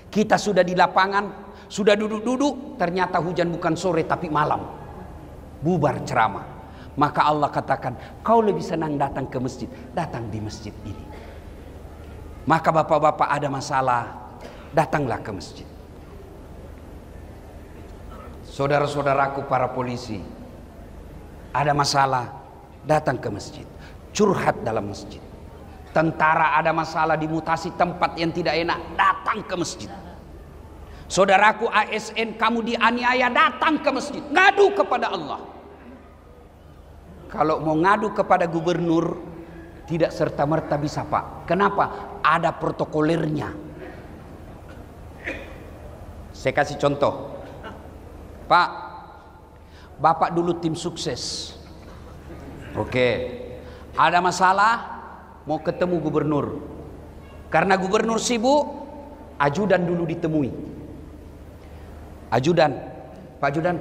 kita sudah di lapangan, sudah duduk-duduk, ternyata hujan bukan sore tapi malam. Bubar ceramah. Maka Allah katakan, kau lebih senang datang ke masjid. Datang di masjid ini. Maka bapak-bapak ada masalah, datanglah ke masjid. Saudara-saudaraku para polisi, ada masalah, datang ke masjid. Curhat dalam masjid. Tentara ada masalah di mutasi tempat yang tidak enak, datang ke masjid. Saudaraku ASN, kamu dianiaya, datang ke masjid. Ngadu kepada Allah. Kalau mau ngadu kepada gubernur, tidak serta-merta bisa Pak. Kenapa? Ada protokolernya. Saya kasih contoh. Pak, Bapak dulu tim sukses. Oke. Ada masalah, mau ketemu gubernur. Karena gubernur sibuk, ajudan dulu ditemui. Ajudan, Pak Ajudan,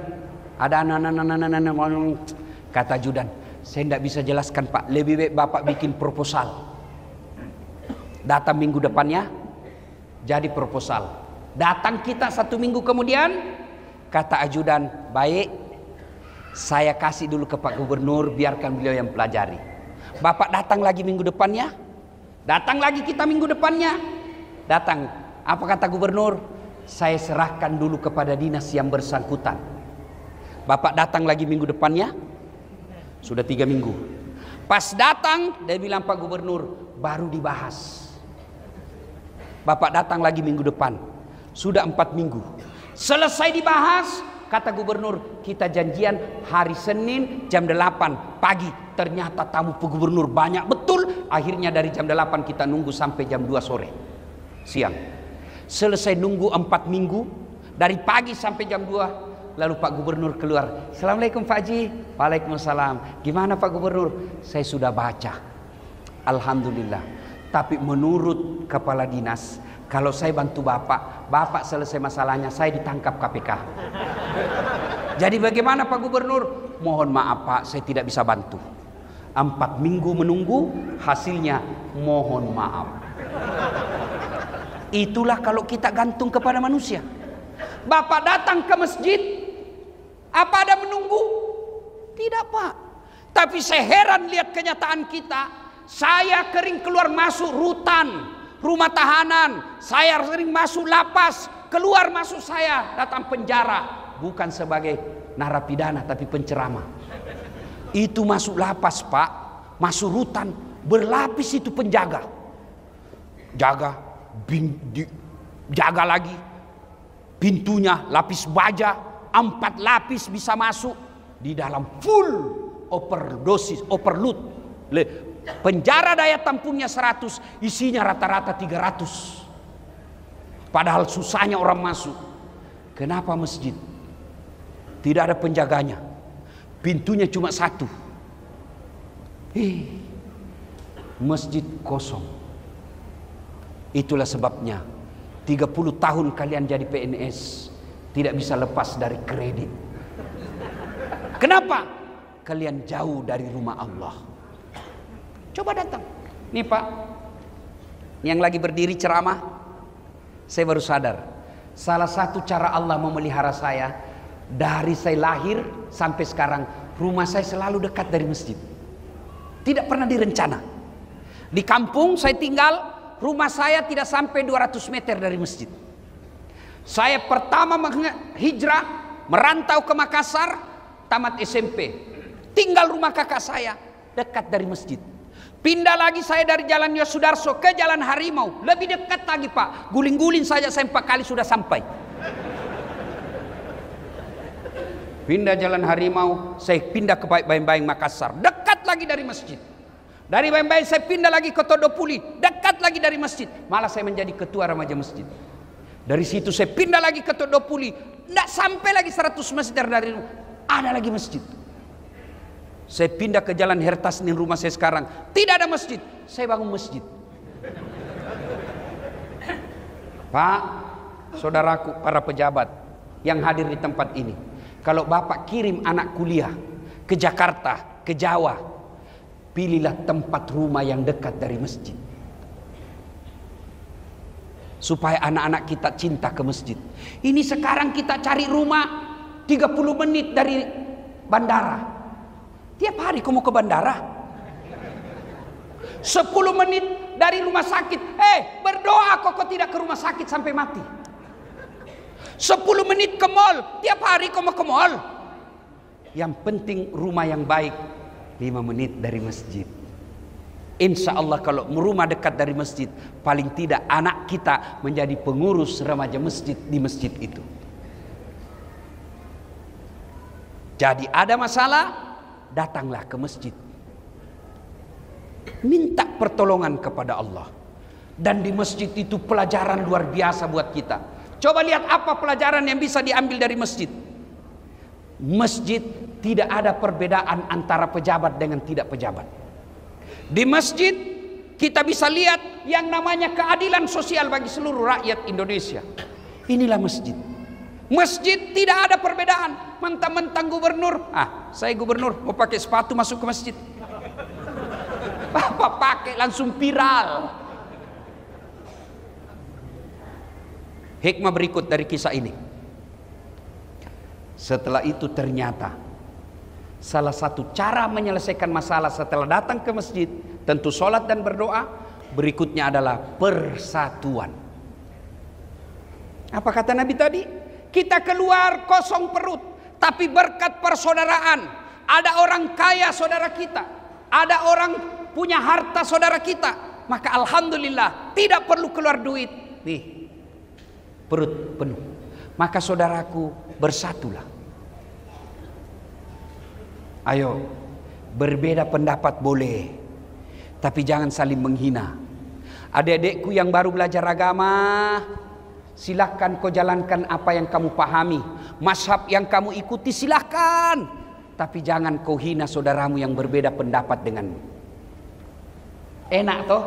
ada anak-anak. Kata ajudan, saya tidak bisa jelaskan Pak, lebih baik Bapak bikin proposal. Datang minggu depannya, jadi proposal. Datang kita 1 minggu kemudian, kata ajudan, baik, saya kasih dulu ke Pak Gubernur, biarkan beliau yang pelajari. Bapak datang lagi minggu depannya, datang lagi kita minggu depannya, datang. Apa kata gubernur? Saya serahkan dulu kepada dinas yang bersangkutan. Bapak datang lagi minggu depannya, sudah 3 minggu. Pas datang, dia bilang Pak Gubernur, baru dibahas. Bapak datang lagi minggu depan, sudah 4 minggu. Selesai dibahas, kata gubernur, kita janjian hari Senin jam 8 pagi. Ternyata tamu Pak Gubernur banyak betul. Akhirnya dari jam 8 kita nunggu sampai jam 2 sore. Siang. Selesai nunggu 4 minggu. Dari pagi sampai jam 2. Lalu Pak Gubernur keluar. Assalamualaikum Pak Haji. Waalaikumsalam. Gimana Pak Gubernur? Saya sudah baca. Alhamdulillah. Tapi menurut kepala dinas, kalau saya bantu Bapak selesai masalahnya, saya ditangkap KPK. Jadi bagaimana Pak Gubernur? Mohon maaf Pak, saya tidak bisa bantu. 4 minggu menunggu, hasilnya mohon maaf. Itulah kalau kita gantung kepada manusia. Bapak datang ke masjid, apa ada menunggu? Tidak Pak. Tapi saya heran lihat kenyataan kita. Saya kering keluar masuk rutan, rumah tahanan. Saya sering masuk lapas, keluar masuk saya datang penjara. Bukan sebagai narapidana tapi penceramah. Itu masuk lapas Pak, masuk rutan, berlapis itu penjaga. Jaga lagi. Pintunya lapis baja, 4 lapis bisa masuk. Di dalam full overload. Penjara daya tampungnya 100, isinya rata-rata 300. Padahal susahnya orang masuk. Kenapa masjid? Tidak ada penjaganya. Pintunya cuma 1. Masjid kosong. Itulah sebabnya 30 tahun kalian jadi PNS, tidak bisa lepas dari kredit. Kenapa? Kalian jauh dari rumah Allah. Coba datang. Nih Pak, yang lagi berdiri ceramah, saya baru sadar. Salah satu cara Allah memelihara saya, dari saya lahir sampai sekarang, rumah saya selalu dekat dari masjid. Tidak pernah direncana. Di kampung saya tinggal, rumah saya tidak sampai 200 meter dari masjid. Saya pertama hijrah, merantau ke Makassar, tamat SMP. Tinggal rumah kakak saya, dekat dari masjid. Pindah lagi saya dari Jalan Yosudarso ke Jalan Harimau, lebih dekat lagi Pak. Guling-guling saja saya 4 kali sudah sampai. Pindah Jalan Harimau, saya pindah ke Bayang-Bayang Makassar, dekat lagi dari masjid. Dari Bayang-Bayang saya pindah lagi ke Todopuli, dekat lagi dari masjid. Malah saya menjadi ketua remaja masjid. Dari situ saya pindah lagi ke Todopuli, tidak sampai lagi 100 meter dari rumah, ada lagi masjid. Saya pindah ke Jalan Hertasnin, rumah saya sekarang, tidak ada masjid. Saya bangun masjid. Pak, saudaraku, para pejabat yang hadir di tempat ini, kalau Bapak kirim anak kuliah ke Jakarta, ke Jawa, pilihlah tempat rumah yang dekat dari masjid, supaya anak-anak kita cinta ke masjid. Ini sekarang kita cari rumah 30 menit dari bandara. Tiap hari kamu ke bandara. 10 menit dari rumah sakit. Berdoa kok tidak ke rumah sakit sampai mati. 10 menit ke mall. Tiap hari kamu ke mall. Yang penting rumah yang baik, 5 menit dari masjid. Insya Allah kalau rumah dekat dari masjid, paling tidak anak kita menjadi pengurus remaja masjid di masjid itu. Jadi ada masalah, datanglah ke masjid, minta pertolongan kepada Allah. Dan di masjid itu pelajaran luar biasa buat kita. Coba lihat apa pelajaran yang bisa diambil dari masjid. Masjid tidak ada perbedaan antara pejabat dengan tidak pejabat. Di masjid kita bisa lihat yang namanya keadilan sosial bagi seluruh rakyat Indonesia. Inilah masjid. Masjid tidak ada perbedaan. Mentang-mentang gubernur, saya gubernur mau pakai sepatu masuk ke masjid, Bapak pakai langsung viral. Hikmah berikut dari kisah ini. Setelah itu ternyata salah satu cara menyelesaikan masalah setelah datang ke masjid, tentu sholat dan berdoa, berikutnya adalah persatuan. Apa kata Nabi tadi? Kita keluar kosong perut, tapi berkat persaudaraan. Ada orang kaya saudara kita, ada orang punya harta saudara kita, maka alhamdulillah tidak perlu keluar duit. Nih, perut penuh. Maka saudaraku, bersatulah. Ayo, berbeda pendapat boleh, tapi jangan saling menghina. Adik-adikku yang baru belajar agama, silakan kau jalankan apa yang kamu pahami, mazhab yang kamu ikuti silakan, tapi jangan kau hina saudaramu yang berbeda pendapat denganmu. Enak toh?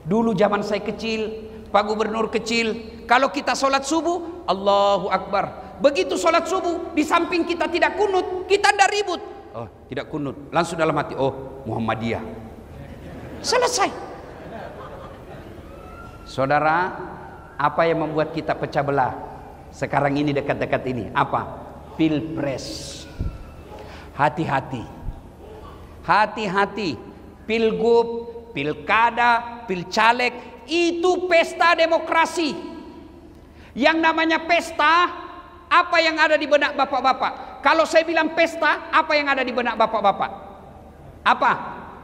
Dulu zaman saya kecil, Pak Gubernur kecil, kalau kita sholat subuh, Allahu Akbar. Begitu sholat subuh, di samping kita tidak kunut, kita tidak ribut. Oh, tidak kunut, langsung dalam hati, oh Muhammadiyah. Selesai. Saudara, apa yang membuat kita pecah belah sekarang ini dekat-dekat ini? Apa? Pilpres. Hati-hati. Hati-hati. Pilgub, pilkada, pilcaleg, itu pesta demokrasi. Yang namanya pesta, apa yang ada di benak bapak-bapak? Kalau saya bilang pesta, apa yang ada di benak bapak-bapak? Apa?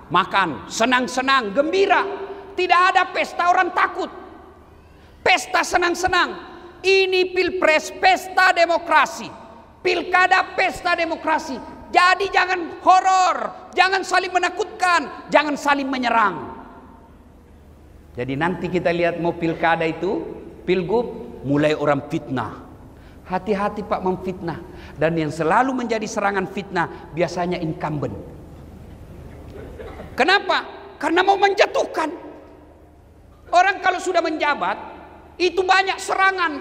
Makan, senang-senang, gembira. Tidak ada pesta orang takut. Pesta senang-senang. Ini pilpres, pesta demokrasi. Pilkada, pesta demokrasi. Jadi jangan horor, jangan saling menakutkan, jangan saling menyerang. Jadi nanti kita lihat mau pilkada itu, pilgub, mulai orang fitnah. Hati-hati Pak memfitnah. Dan yang selalu menjadi serangan fitnah biasanya incumbent. Kenapa? Karena mau menjatuhkan. Orang kalau sudah menjabat, itu banyak serangan.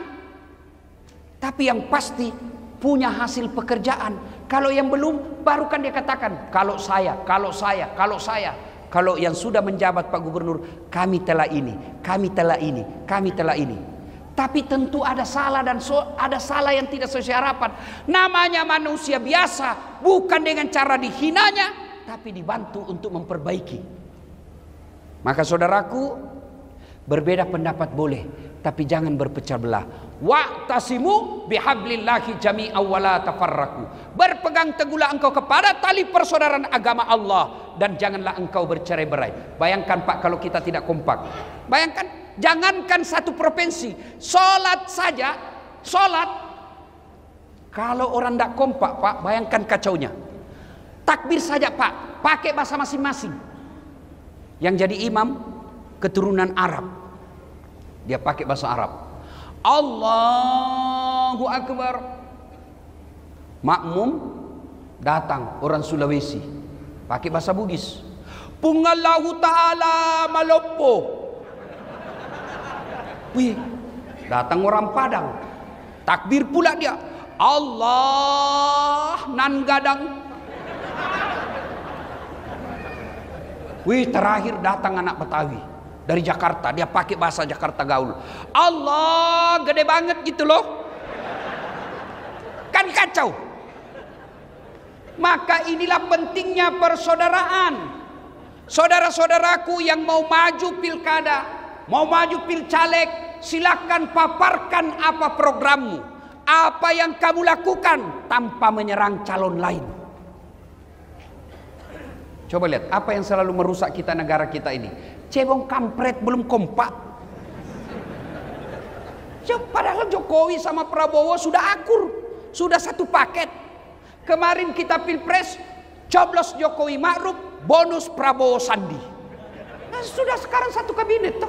Tapi yang pasti punya hasil pekerjaan. Kalau yang belum, baru kan dia katakan, kalau saya. Kalau yang sudah menjabat Pak Gubernur, kami telah ini. Tapi tentu ada salah dan ada salah yang tidak sesuai harapan. Namanya manusia biasa, bukan dengan cara dihinanya, tapi dibantu untuk memperbaiki. Maka saudaraku, berbeda pendapat boleh, tapi jangan berpecah belah. Wa'tasimu bihablillahi jami'an wa la tafarraqu. Berpegang teguhlah engkau kepada tali persaudaraan agama Allah dan janganlah engkau bercerai-berai. Bayangkan Pak, kalau kita tidak kompak. Bayangkan, jangankan satu provinsi, sholat saja, sholat. Kalau orang tidak kompak Pak, bayangkan kacaunya. Takbir saja Pak, pakai bahasa masing-masing. Yang jadi imam keturunan Arab, dia pakai bahasa Arab. Allahu Akbar. Makmum datang orang Sulawesi, pakai bahasa Bugis. Pungallahu ta'ala malopo. Wih, datang orang Padang, takbir pula dia. Allah nan gadang. Wih, terakhir datang anak Betawi dari Jakarta, dia pakai bahasa Jakarta gaul. Allah gede banget gitu loh. Kan kacau. Maka inilah pentingnya persaudaraan. Saudara-saudaraku yang mau maju pilkada, mau maju pilcaleg, silakan paparkan apa programmu, apa yang kamu lakukan tanpa menyerang calon lain. Coba lihat apa yang selalu merusak kita, negara kita ini. Cebong kampret belum kompak. Padahal Jokowi sama Prabowo sudah akur, sudah satu paket. Kemarin kita pilpres, coblos Jokowi Ma'ruf, bonus Prabowo Sandi. Nah, sudah sekarang satu kabinet toh.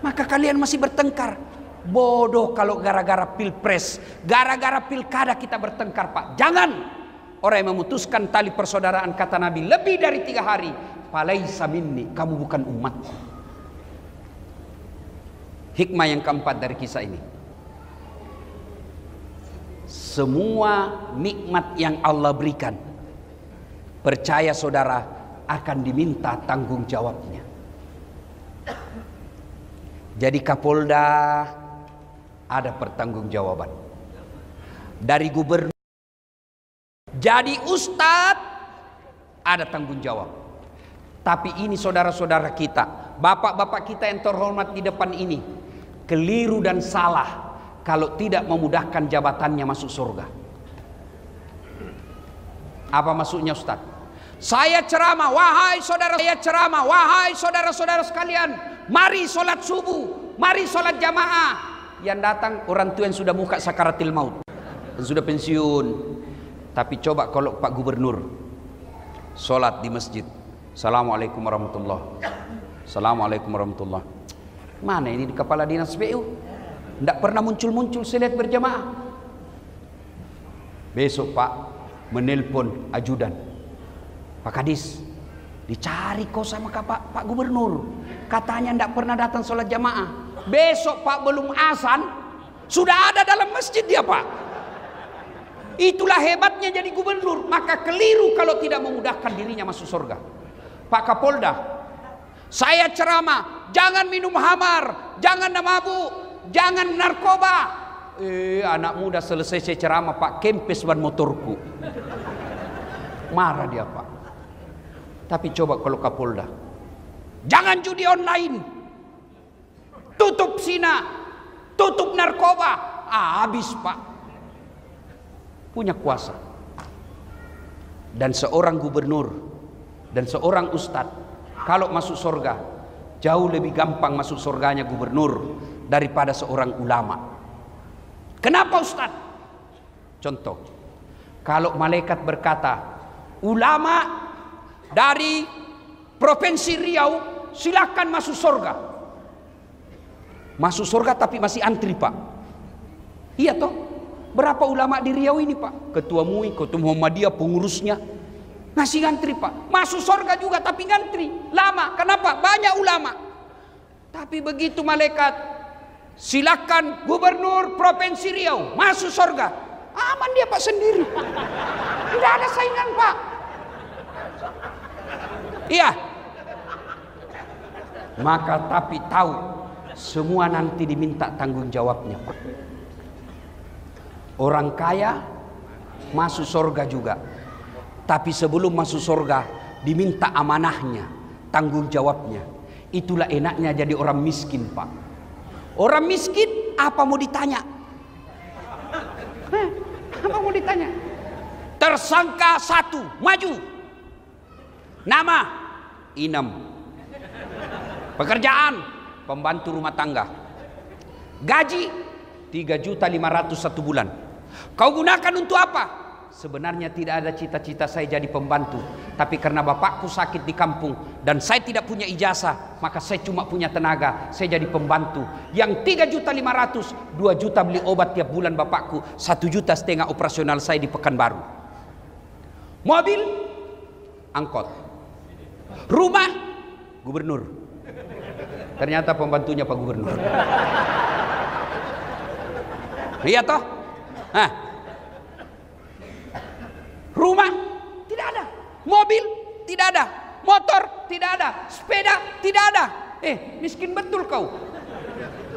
Maka kalian masih bertengkar. Bodoh kalau gara-gara pilpres, gara-gara pilkada kita bertengkar Pak. Jangan. Orang yang memutuskan tali persaudaraan, kata Nabi, lebih dari 3 hari, falaisa minni, kamu bukan umat. Hikmah yang keempat dari kisah ini, semua nikmat yang Allah berikan, percaya saudara, akan diminta tanggung jawabnya. Jadi Kapolda ada pertanggungjawaban, dari gubernur jadi ustadz ada tanggung jawab. Tapi ini saudara-saudara kita, bapak-bapak kita yang terhormat di depan ini, keliru dan salah kalau tidak memudahkan jabatannya masuk surga. Apa maksudnya Ustaz? Saya ceramah, wahai saudara, saya ceramah, wahai saudara-saudara sekalian, mari sholat subuh, mari sholat jamaah. Yang datang orang tua yang sudah muka sakaratil maut, yang sudah pensiun. Tapi coba kalau Pak Gubernur sholat di masjid, Assalamualaikum warahmatullah, Assalamualaikum warahmatullah. Mana ini di kepala dinas PU? Tidak pernah muncul-muncul sholat berjamaah. Besok Pak menelpon ajudan, Pak Kadis, dicari kau sama Pak Gubernur, katanya tidak pernah datang sholat jamaah. Besok Pak belum azan sudah ada dalam masjid dia Pak. Itulah hebatnya jadi gubernur. Maka keliru kalau tidak memudahkan dirinya masuk surga. Pak Kapolda, saya ceramah, jangan minum hamar, jangan mabuk, jangan narkoba. Anak muda selesai saya ceramah, Pak, kempes ban motorku. Marah dia Pak. Tapi coba kalau Kapolda, jangan judi online, tutup zina, tutup narkoba. Habis Pak. Punya kuasa. Dan seorang gubernur dan seorang ustadz kalau masuk surga, jauh lebih gampang masuk surganya gubernur daripada seorang ulama. Kenapa ustadz? Contoh, kalau malaikat berkata, ulama dari provinsi Riau silakan masuk surga. Masuk surga tapi masih antri Pak. Iya toh? Berapa ulama di Riau ini Pak? Ketua MUI, Ketua Muhammadiyah, pengurusnya masih ngantri Pak. Masuk surga juga tapi ngantri lama. Kenapa? Banyak ulama. Tapi begitu malaikat Silakan Gubernur Provinsi Riau masuk surga. Aman dia Pak sendiri. Tidak ada saingan Pak. Iya. Maka tapi tahu semua nanti diminta tanggung jawabnya Pak. Orang kaya masuk surga juga. Tapi sebelum masuk surga diminta amanahnya, tanggung jawabnya. Itulah enaknya jadi orang miskin Pak. Orang miskin apa mau ditanya? Apa mau ditanya? Tersangka 1 maju. Nama Inem. Pekerjaan pembantu rumah tangga. Gaji 3.500.000 1 bulan. Kau gunakan untuk apa? Sebenarnya tidak ada cita-cita saya jadi pembantu, tapi karena bapakku sakit di kampung dan saya tidak punya ijazah, maka saya cuma punya tenaga, saya jadi pembantu. Yang 3.500.000, 2 juta beli obat tiap bulan bapakku, 1,5 juta operasional saya di Pekanbaru. Mobil, angkot. Rumah, gubernur. Ternyata pembantunya Pak Gubernur. Iya toh? Nah. Rumah tidak ada, mobil tidak ada, motor tidak ada, sepeda tidak ada. Miskin betul kau.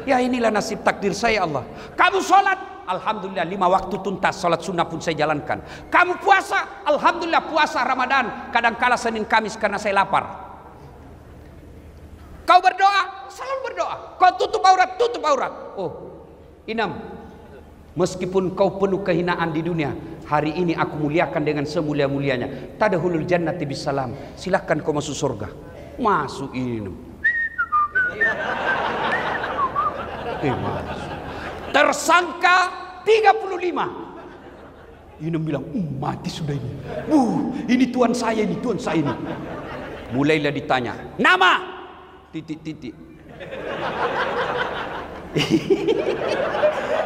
Ya inilah nasib takdir saya Allah. Kamu sholat, alhamdulillah 5 waktu tuntas, sholat sunnah pun saya jalankan. Kamu puasa, alhamdulillah puasa Ramadan, kadang-kala Senin Kamis karena saya lapar. Kau berdoa, selalu berdoa. Kau tutup aurat, tutup aurat. Oh, Inem, meskipun kau penuh kehinaan di dunia, hari ini aku muliakan dengan semulia-mulianya. Tadkhulul jannati bisalam. Silahkan kau masuk surga. Masuk ini. Masuk. Tersangka 35. Inem bilang, mati sudah ini. Ini tuan saya ini, tuan saya ini. Mulailah ditanya, nama? Titik-titik.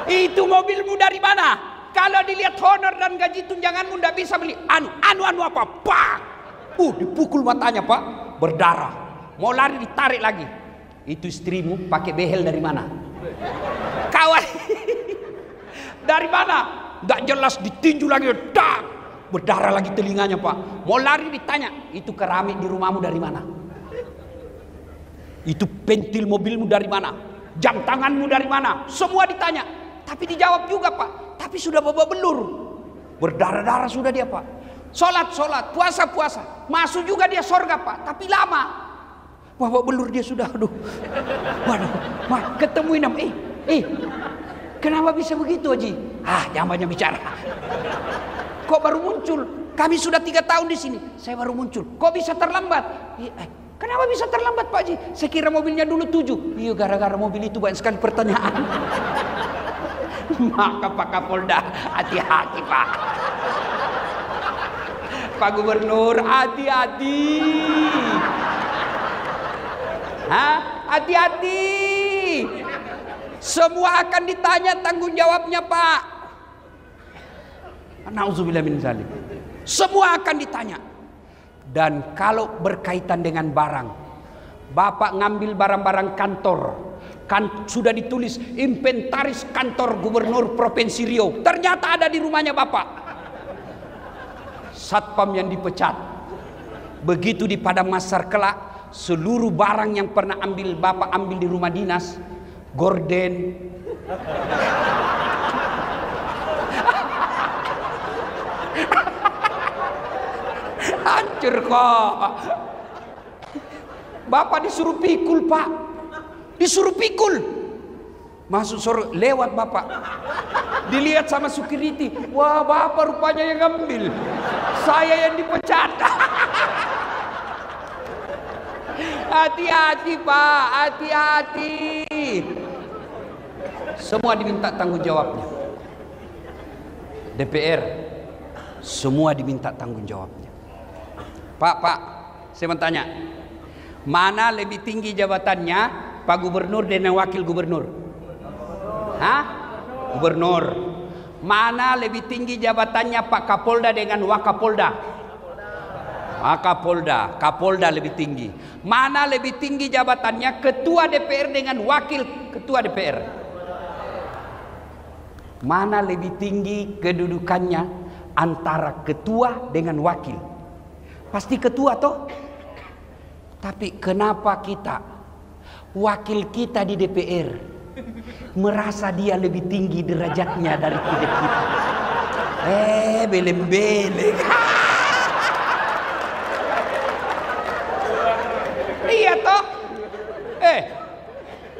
Itu mobilmu dari mana? Kalau dilihat honor dan gaji tunjanganmu tidak bisa beli. Anu apa? Pak. Dipukul matanya Pak, berdarah. Mau lari ditarik lagi. Itu istrimu pakai behel dari mana? Kawan. Dari mana? Gak jelas, ditinju lagi. Dak. Berdarah lagi telinganya Pak. Mau lari ditanya, itu keramik di rumahmu dari mana? Itu pentil mobilmu dari mana? Jam tanganmu dari mana? Semua ditanya. Tapi dijawab juga Pak. Tapi sudah babak belur. Berdarah-darah sudah dia Pak. Sholat, puasa. Masuk juga dia surga Pak. Tapi lama. Babak belur dia sudah. Waduh. Ketemu Inem. Kenapa bisa begitu Haji? Jangan banyak bicara. Kok baru muncul? Kami sudah 3 tahun di sini. Saya baru muncul. Kok bisa terlambat? Kenapa bisa terlambat Pak Haji? Saya kira mobilnya dulu 7. Iya, gara-gara mobil itu banyak sekali pertanyaan. Maka Pak Kapolda, hati-hati Pak. Pak Gubernur, hati-hati. Hati-hati. Semua akan ditanya tanggung jawabnya Pak. Nauzubillah min zalik. Semua akan ditanya. Dan kalau berkaitan dengan barang, Bapak ngambil barang-barang kantor, kan sudah ditulis inventaris kantor Gubernur Provinsi Riau, ternyata ada di rumahnya Bapak. Satpam yang dipecat. Begitu di Padang Masar kelak, seluruh barang yang pernah Bapak ambil di rumah dinas, gorden, hancur kok. Bapak disuruh pikul Pak. Disuruh pikul. Masuk surga, lewat Bapak. Dilihat sama security. Wah, Bapak rupanya yang ngambil. Saya yang dipecat. Hati-hati Pak, hati-hati. Semua diminta tanggung jawabnya. DPR semua diminta tanggung jawabnya. Pak, saya mau tanya, mana lebih tinggi jabatannya, Pak Gubernur dan Wakil Gubernur? Gubernur. Mana lebih tinggi jabatannya Pak Kapolda dengan Wakapolda? Wakapolda, Kapolda lebih tinggi. Mana lebih tinggi jabatannya Ketua DPR dengan Wakil Ketua DPR? mana lebih tinggi kedudukannya antara ketua dengan wakil? Pasti ketua toh. Tapi kenapa kita, wakil kita di DPR, merasa dia lebih tinggi derajatnya dari kita? Beleng-beleng. Iya toh.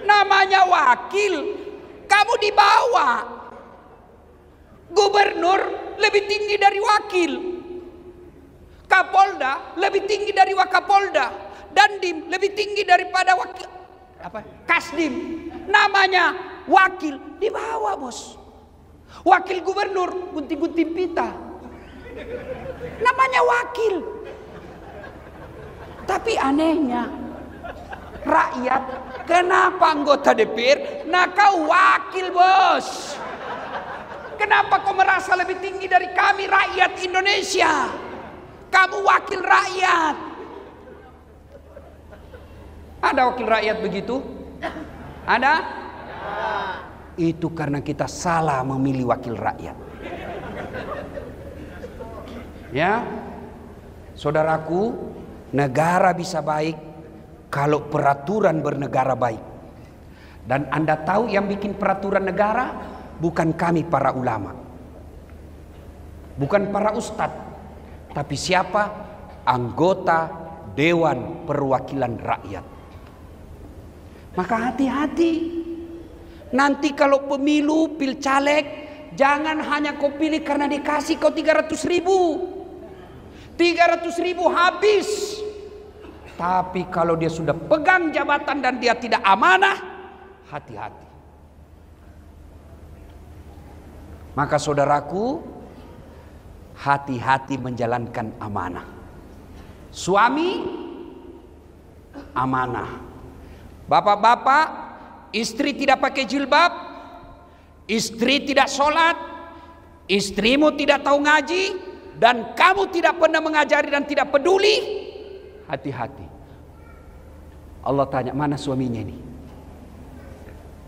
Namanya wakil, kamu di bawah. Gubernur lebih tinggi dari wakil. Kapolda lebih tinggi dari Wakapolda. Dandim lebih tinggi daripada wakil Kasdim. Namanya wakil, di bawah bos. Wakil gubernur gunting-gunting pita, namanya wakil. Tapi anehnya rakyat, kenapa anggota DPR? Nah kau wakil bos. Kenapa kau merasa lebih tinggi dari kami rakyat Indonesia? Kamu wakil rakyat. Ada wakil rakyat begitu? Ada? Itu karena kita salah memilih wakil rakyat. Ya, saudaraku, negara bisa baik kalau peraturan bernegara baik. Dan Anda tahu yang bikin peraturan negara bukan kami para ulama, bukan para ustadz, tapi siapa? Anggota Dewan Perwakilan Rakyat. Maka hati-hati. Nanti kalau pemilu, pilcaleg, jangan hanya kau pilih karena dikasih kau 300.000. 300.000 habis. Tapi kalau dia sudah pegang jabatan dan dia tidak amanah, hati-hati. Maka saudaraku, hati-hati menjalankan amanah. Suami, amanah. Bapak-bapak, istri tidak pakai jilbab, istri tidak sholat, istrimu tidak tahu ngaji, dan kamu tidak pernah mengajari dan tidak peduli, hati-hati. Allah tanya, mana suaminya ini?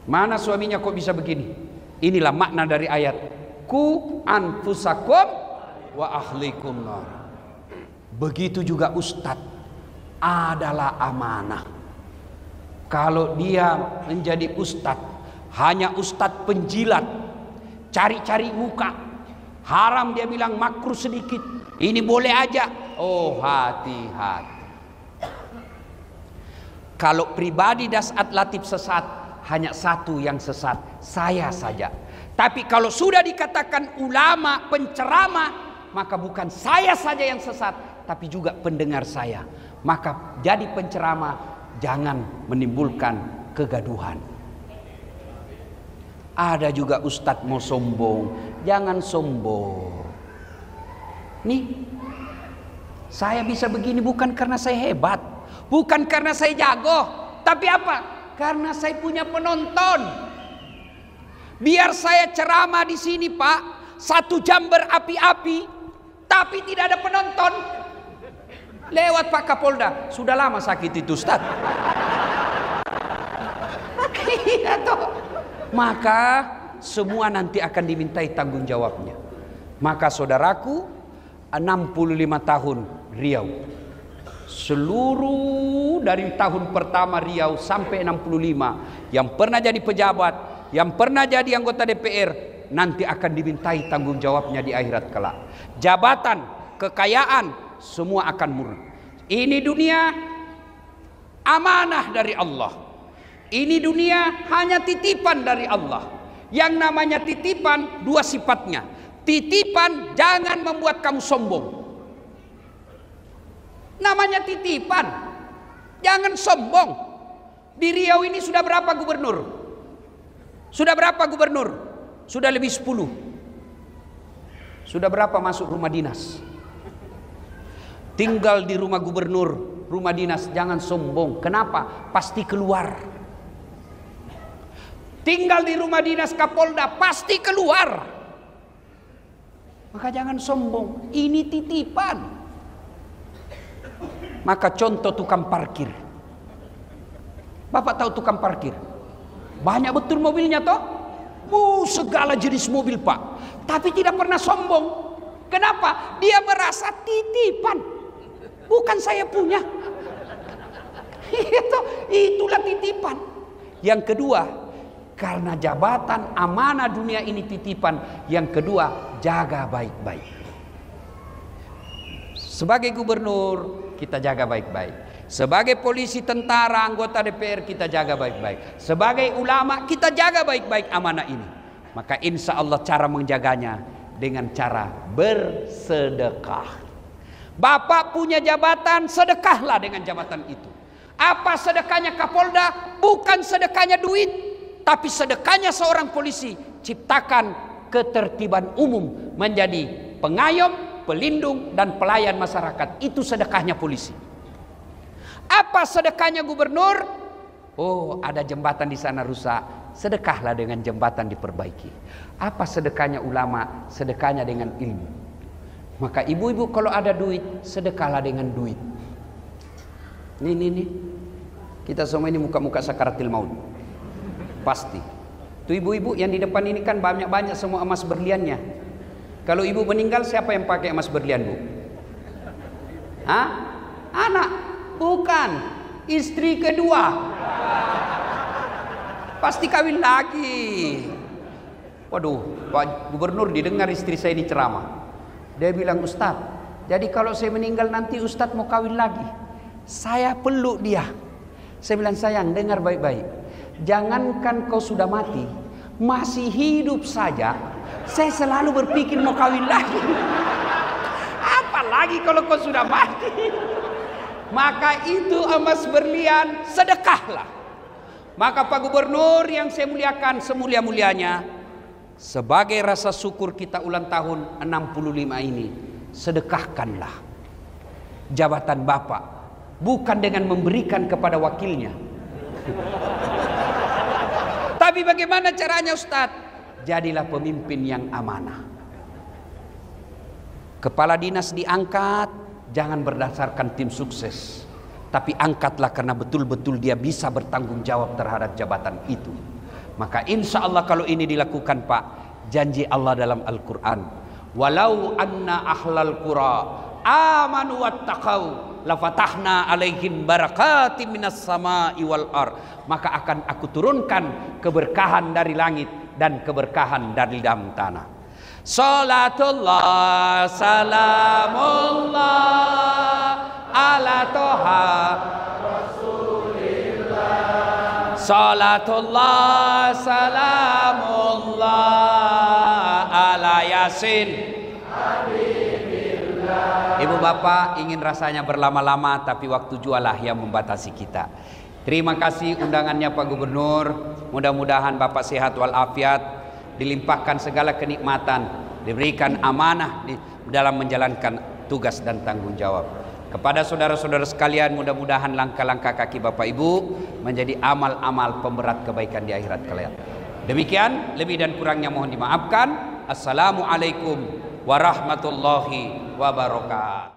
Mana suaminya kok bisa begini? Inilah makna dari ayat ku anfusakum wa ahlikum nar. Begitu juga ustadz adalah amanah. Kalau dia menjadi ustadz, hanya ustadz penjilat, cari-cari muka, haram dia bilang, makruh sedikit, ini boleh aja. Oh, hati-hati. Kalau pribadi Das'at Latif sesat, hanya satu yang sesat, saya saja. Tapi kalau sudah dikatakan ulama, penceramah, maka bukan saya saja yang sesat, tapi juga pendengar saya. Maka jadi penceramah, jangan menimbulkan kegaduhan. Ada juga ustadz mau sombong, jangan sombong. Nih, saya bisa begini bukan karena saya hebat, bukan karena saya jago, tapi apa? Karena saya punya penonton. Biar saya ceramah di sini Pak, 1 jam berapi-api, tapi tidak ada penonton. Lewat Pak Kapolda, sudah lama sakit itu Ustaz. Iya toh. Maka semua nanti akan dimintai tanggung jawabnya. Maka saudaraku, 65 tahun Riau, seluruh dari tahun pertama Riau sampai 65, yang pernah jadi pejabat, yang pernah jadi anggota DPR, nanti akan dimintai tanggung jawabnya di akhirat kelak. Jabatan, kekayaan, semua akan murni. Ini dunia amanah dari Allah. Ini dunia hanya titipan dari Allah. Yang namanya titipan, 2 sifatnya. Titipan jangan membuat kamu sombong. Namanya titipan, jangan sombong. Di Riau ini sudah berapa gubernur? Sudah berapa gubernur? Sudah lebih 10. Sudah berapa masuk rumah dinas? Tinggal di rumah gubernur, rumah dinas, jangan sombong. Kenapa? Pasti keluar. Tinggal di rumah dinas Kapolda, pasti keluar. Maka jangan sombong, ini titipan. Maka contoh tukang parkir. Bapak tahu tukang parkir? Banyak betul mobilnya toh? Segala jenis mobil Pak, tapi tidak pernah sombong. Kenapa? Dia merasa titipan, bukan saya punya. Itulah titipan. Yang kedua, karena jabatan amanah dunia ini titipan. Yang kedua, jaga baik-baik. Sebagai gubernur, kita jaga baik-baik. Sebagai polisi, tentara, anggota DPR, kita jaga baik-baik. Sebagai ulama, kita jaga baik-baik amanah ini. Maka insya Allah cara menjaganya dengan cara bersedekah. Bapak punya jabatan, sedekahlah dengan jabatan itu. Apa sedekahnya Kapolda? Bukan sedekahnya duit, tapi sedekahnya seorang polisi. Ciptakan ketertiban umum, menjadi pengayom, pelindung, dan pelayan masyarakat. Itu sedekahnya polisi. Apa sedekahnya gubernur? Oh, ada jembatan di sana rusak, sedekahlah dengan jembatan diperbaiki. Apa sedekahnya ulama? Sedekahnya dengan ilmu. Maka ibu-ibu kalau ada duit, sedekahlah dengan duit. Nih. Kita semua ini muka-muka sakaratil maut. Pasti. Tuh ibu-ibu yang di depan ini kan banyak-banyak semua emas berliannya. Kalau ibu meninggal, siapa yang pakai emas berlian, Bu? Hah? Anak? Bukan. Istri kedua. Pasti kawin lagi. Waduh, Pak Gubernur didengar istri saya ini ceramah. Dia bilang, Ustadz, jadi kalau saya meninggal nanti Ustadz mau kawin lagi. Saya peluk dia. Saya bilang, sayang, dengar baik-baik. Jangankan kau sudah mati, masih hidup saja, saya selalu berpikir mau kawin lagi. Apalagi kalau kau sudah mati. Maka itu emas berlian, sedekahlah. Maka Pak Gubernur yang saya muliakan, semulia-mulianya, sebagai rasa syukur kita ulang tahun 65 ini, sedekahkanlah jabatan Bapak. Bukan dengan memberikan kepada wakilnya. Tapi bagaimana caranya, Ustadz? Jadilah pemimpin yang amanah. Kepala dinas diangkat, jangan berdasarkan tim sukses, tapi angkatlah karena betul-betul dia bisa bertanggung jawab terhadap jabatan itu. Maka insya Allah kalau ini dilakukan, Pak, janji Allah dalam Al-Quran, walau anna ahlal qura amanu wattaqau lafatahna alaihim barakatim minas sama'i wal ar, maka akan aku turunkan keberkahan dari langit dan keberkahan dari dalam tanah. Salatullah salamullah ala toha Rasulillah. Salatullah salamullah ala Yasin Habibillah. Ibu bapak ingin rasanya berlama-lama, tapi waktu jualah yang membatasi kita. Terima kasih undangannya Pak Gubernur. Mudah-mudahan Bapak sehat walafiat, dilimpahkan segala kenikmatan, diberikan amanah di dalam menjalankan tugas dan tanggung jawab. Kepada saudara-saudara sekalian, mudah-mudahan langkah-langkah kaki Bapak Ibu menjadi amal-amal pemberat kebaikan di akhirat kalian. Demikian, lebih dan kurangnya mohon dimaafkan. Assalamualaikum warahmatullahi wabarakatuh.